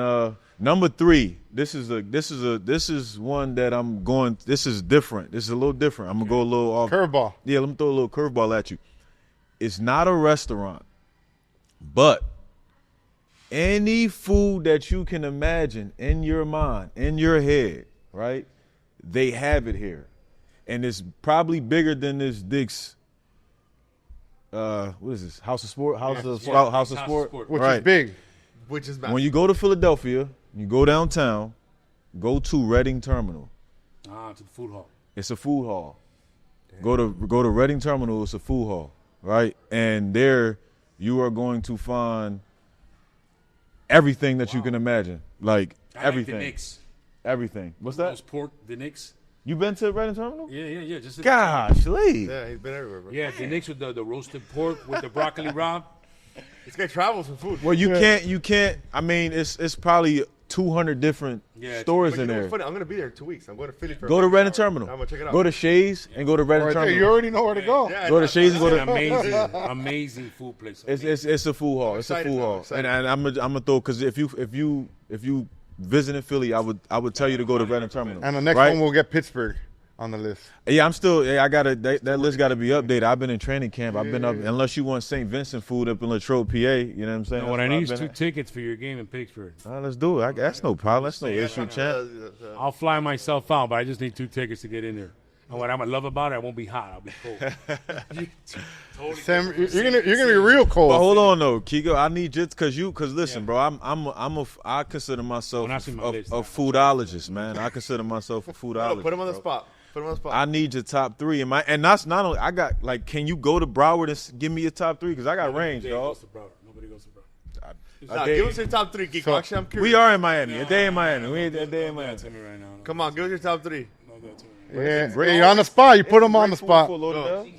number 3. This is one that I'm going. This is different. This is a little different. I'm gonna go a little off. Curveball. Yeah, let me throw a little curveball at you. It's not a restaurant, but any food that you can imagine in your mind, in your head, right? They have it here. and it's probably bigger than this Dick's. What is this? House of Sport. House of Sport. Which Right. is big. Which is massive. When you go to Philadelphia, you go downtown, go to Reading Terminal. To the food hall. It's a food hall. Go to Reading Terminal. It's a food hall, right? And there, you are going to find everything that you can imagine, like everything. Like the Knicks. Everything. What's that? Those pork, the Knicks. You been to Reading Terminal? Yeah. Just Gosh, Lee. Yeah, he's been everywhere, bro. Yeah, the Knicks with the roasted pork with the broccoli rabe. This guy travels with food. Well, you can't. I mean, it's probably 200 different stores But in you know there. what's funny? I'm gonna be there in 2 weeks. I'm going to Philly for. Go to Reading Terminal. I'm gonna check it out. Go to Shay's and go to Reading Right there, Terminal. you already know where to go. Yeah, Go to Shay's and go It's to. an amazing food place. It's a food hall. It's a excited, food though. hall. Excited. And I'm gonna throw because if you visiting Philly, I would tell you to go to Reading Terminal. And the next right? one we'll get Pittsburgh on the list. Yeah, I'm still. Yeah, I gotta. That list got to be updated. I've been in training camp. I've been up. Unless you want St. Vincent food up in Latrobe, PA. You know what I'm saying? What That's I need is I've 2 been tickets for your game in Pittsburgh. at. Let's do it. That's no problem. That's no issue, champ. I'll fly myself out, but I just need 2 tickets to get in there. And what I'm gonna love about it, I won't be hot. I'll be cold. Sam, you're gonna be real cold. But hold on though, Kiko. I need you because listen, bro. I consider myself When I see my list, a foodologist, man. I consider myself a foodologist. Put him on the bro. spot. Put him on the spot. I need your top 3, and that's not only. I got like, can you go to Broward and give me your top 3? Because I got range, dog. Nobody goes to Broward. Nah, give us your top 3, Kiko. Actually, I'm curious. We are in Miami. A day in Miami. We ain't a day in Miami. Tell me right now. Come on, give us your top 3. Yeah, you're on the spot. You put them on the spot.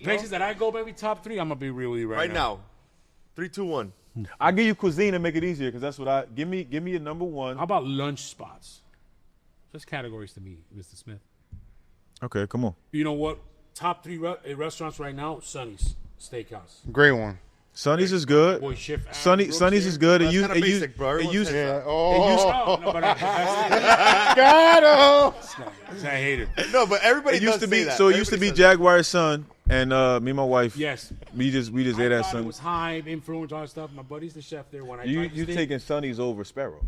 Places that I go, baby, top 3. I'm gonna be real with you Right now. 3, 2, 1. I give you cuisine and make it easier because that's what I give me your number 1. How about lunch spots? Just categories to me, Mr. Smith. Okay, come on. You know what? Top 3 restaurants right now: Sonny's Steakhouse. Great one. Sonny's is good. Boy, Chef Sonny's is good. That's kinda basic, bro. Everyone says that. Got him. I hate it. No, but everybody It used does to be say that. so. It used to Everybody be says Jaguar's son and me and my wife. Yes. We just ate I that thought it son. was hype, influence, all that stuff. My buddy's the chef there. When I You tried the steak, taking Sonny's over Sparrow?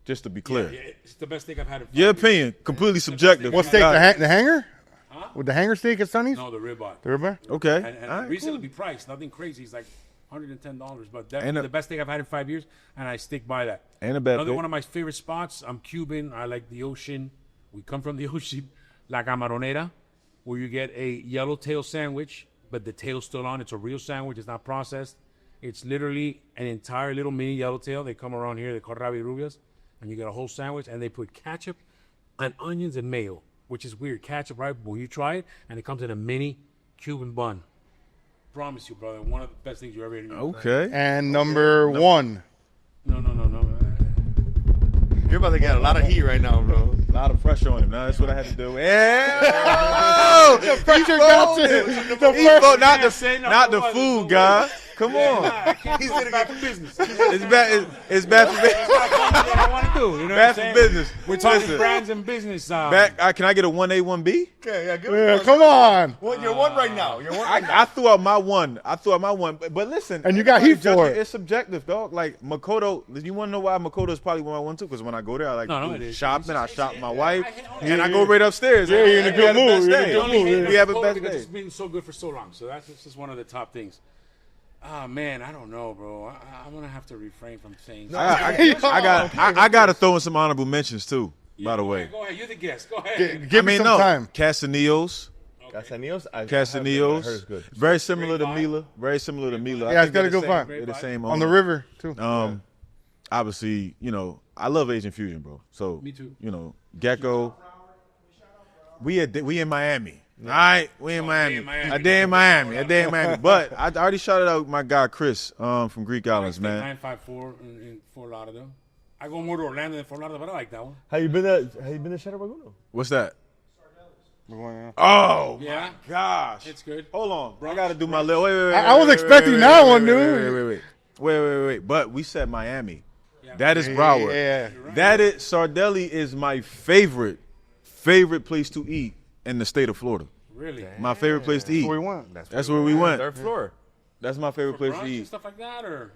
Just to be clear. yeah, it's the best steak I've had. In 5 Your years. opinion, completely subjective. What steak? Got it. The hanger? With the hanger steak at Sonny's? No, the ribeye. The ribeye? Okay. And All right, reasonably priced, nothing crazy. It's like $110, but And definitely a- the best steak I've had in 5 years, and I stick by that. And a bad Another pick. one of my favorite spots. I'm Cuban. I like the ocean. We come from the ocean. La Camaronera, where you get a yellowtail sandwich, but the tail's still on. It's a real sandwich. It's not processed. It's literally an entire little mini yellowtail. They come around here. They call rabi rubias, and you get a whole sandwich, and they put ketchup and onions and mayo, which is weird. Ketchup, right? Well, you try it, and it comes in a mini Cuban bun. Promise you, brother, one of the best things you ever ate in your life. Okay. And number 1. No. You're about to get a lot of heat right now, bro. A lot of pressure on him. Now that's what I had to do. Yeah. The pressure got you. Not the food, guy. Come on. He's gonna get for business. It's bad. It's bad for business. I want to do. You know Bad what I'm for saying? business. We're talking Listen. brands and business. Can I get a 1A, 1B? Okay, yeah, give Yeah, us come on. one. You're 1 right now. You're 1 right now. I threw out my one. But listen. And you got heat for it. It's subjective, dog. Like Makoto. You want to know why Makoto is probably one I went to? Because when I go there, I like No, do it is. shopping. I shop my wife, I and I go right upstairs. Yeah, you're in a We good had the best mood. You're in a day. good mood. We have a best because day. it's been so good for so long. So that's just one of the top things. Ah, man, I don't know, bro. I'm gonna have to refrain from saying. I got to throw in some honorable mentions too. By the way, Go ahead. You're the guest. Go ahead. Give me some time. Castanillos. Castanillos? I heard it's Castanillos. good. Very similar to Mila. Very similar to Mila. Yeah, it's got a good vibe. They're the same On the owner. river, too. Obviously, I love Asian fusion, bro. So Me too. Gecko. We in Miami. All right, we in Miami. A day in Miami. A day in Miami. But I already shouted out my guy Chris from Greek Islands, man. 954 in Fort Lauderdale. I go more to Orlando than Fort Lauderdale, but I like that one. Have you been to Shadow Raguno? What's that? Yeah. Oh, Yeah, gosh. it's good. Hold on. I got to do my little. Wait. I was expecting that one, dude. Wait. But we said Miami. That is Broward. Yeah. That is Sardelli is my favorite place to eat in the state of Florida. Really? My favorite place to eat. Where we went. That's where we went. Third floor. That's my favorite place Brunch to and eat. stuff like that, or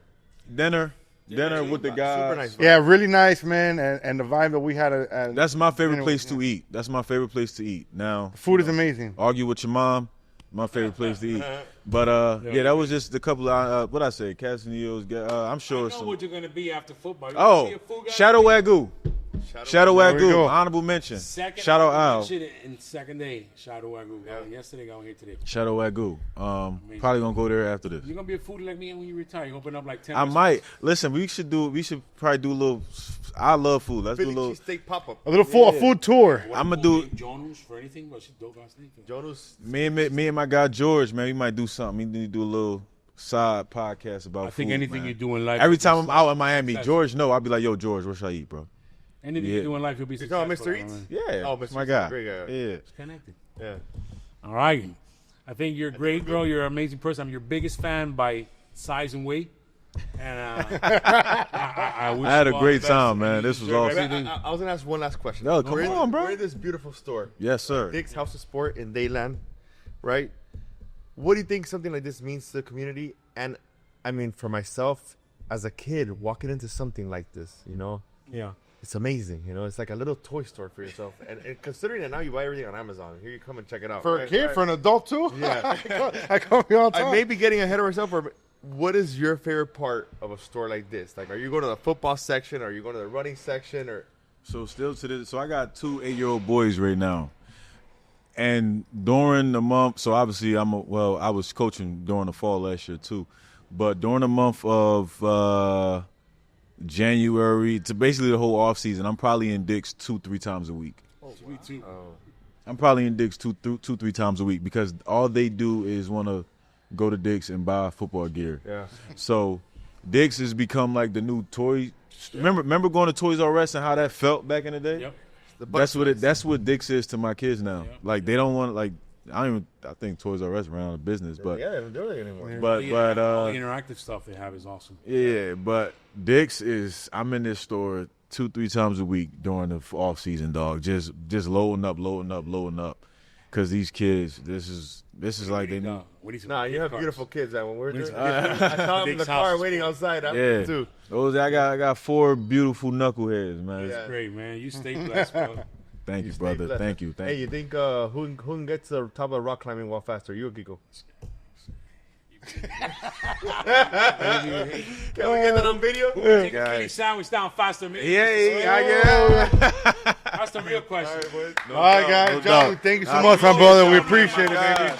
Dinner, dinner with the guys. Super nice. Yeah, really nice, man, and the vibe that we had. That's my favorite place to eat. That's my favorite place to eat. Now, food is amazing. argue with your mom. My favorite place to eat. But yeah, that was just a couple of what I say, Casamigos. I'm sure. I know what you're gonna be after football. Shadow Wagyu. Shadow There we Wagyu. go. Honorable mention. Second, Shout out Al. In second day, Shadow Wagyu. Yesterday, going here today. Shadow Wagyu. Probably gonna go there after this. You're gonna be a foodie like me when you retire. You open up like 10. I might listen. We should probably do a little. I love food. Let's do a Philly little. cheesesteak pop-up. A little food tour. I'ma do- Jonnu's for anything, but she's dope ass thing. Jonnu's. Me and my guy George, man, we might do something. We need to do a little side podcast about food. I think anything man. you do in life. Every time I'm out in Miami, George, I'll be like, yo, George, what should I eat, bro? Anything you do in life, you'll be You successful. know Mr. Eats? Yeah. Oh, Mr. my Eats, guy. great guy. Yeah. It's connected. Yeah. All right. I think you're great, girl. You're an amazing person. I'm your biggest fan by size and weight. And I wish I had you a all great the best. time, man. This was awesome. I was gonna ask one last question. No, come on, bro. We're in this beautiful store, Yes, sir. Dick's House of Sport in Dayland, right? What do you think something like this means to the community? And I mean, for myself, as a kid, walking into something like this, Yeah. it's amazing. It's like a little toy store for yourself. And considering that now you buy everything on Amazon, here you come and check it out. For a Right, kid, right. for an adult too. Yeah. I come here all the time. I may be getting ahead of myself, but what is your favorite part of a store like this? Like, are you going to the football section? Or are you going to the running section? Or So still to this, so I got 2 8-year-old boys right now, and during the month, so obviously I was coaching during the fall last year too, but during the month of January to basically the whole off season, I'm probably in Dick's 2-3 times a week. Me too. I'm probably in Dick's 2-3 times a week because all they do is want to go to Dick's and buy football gear. yeah, So Dick's has become like the new toy. Remember going to Toys R Us and how that felt back in the day? Yep. That's what Dick's is to my kids now. Yep. Like they don't want I think Toys R Us ran out of business, but yeah, they don't do it anymore. but all the interactive stuff they have is awesome. yeah, but Dick's is I'm in this store 2-3 times a week during the off season, dog. Just loading up. Cause these kids, this is like they need. Nah, you have beautiful kids. That when we're doing, I saw them in the Dick's car house. waiting outside. Yeah, too. those I got 4 beautiful knuckleheads, man. Yeah. Great, man. You stay blessed, bro. Thank you, stay brother. blessed. Thank you. Hey, you think who can get to the top of the rock climbing wall faster? You or Kiko? Can we get that on video? Take a kitty sandwich down faster, man. Yeah. That's the real question. All right, guys. No Jonny, doubt. thank you so much, my brother. We appreciate it, baby.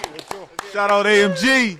Shout out AMG.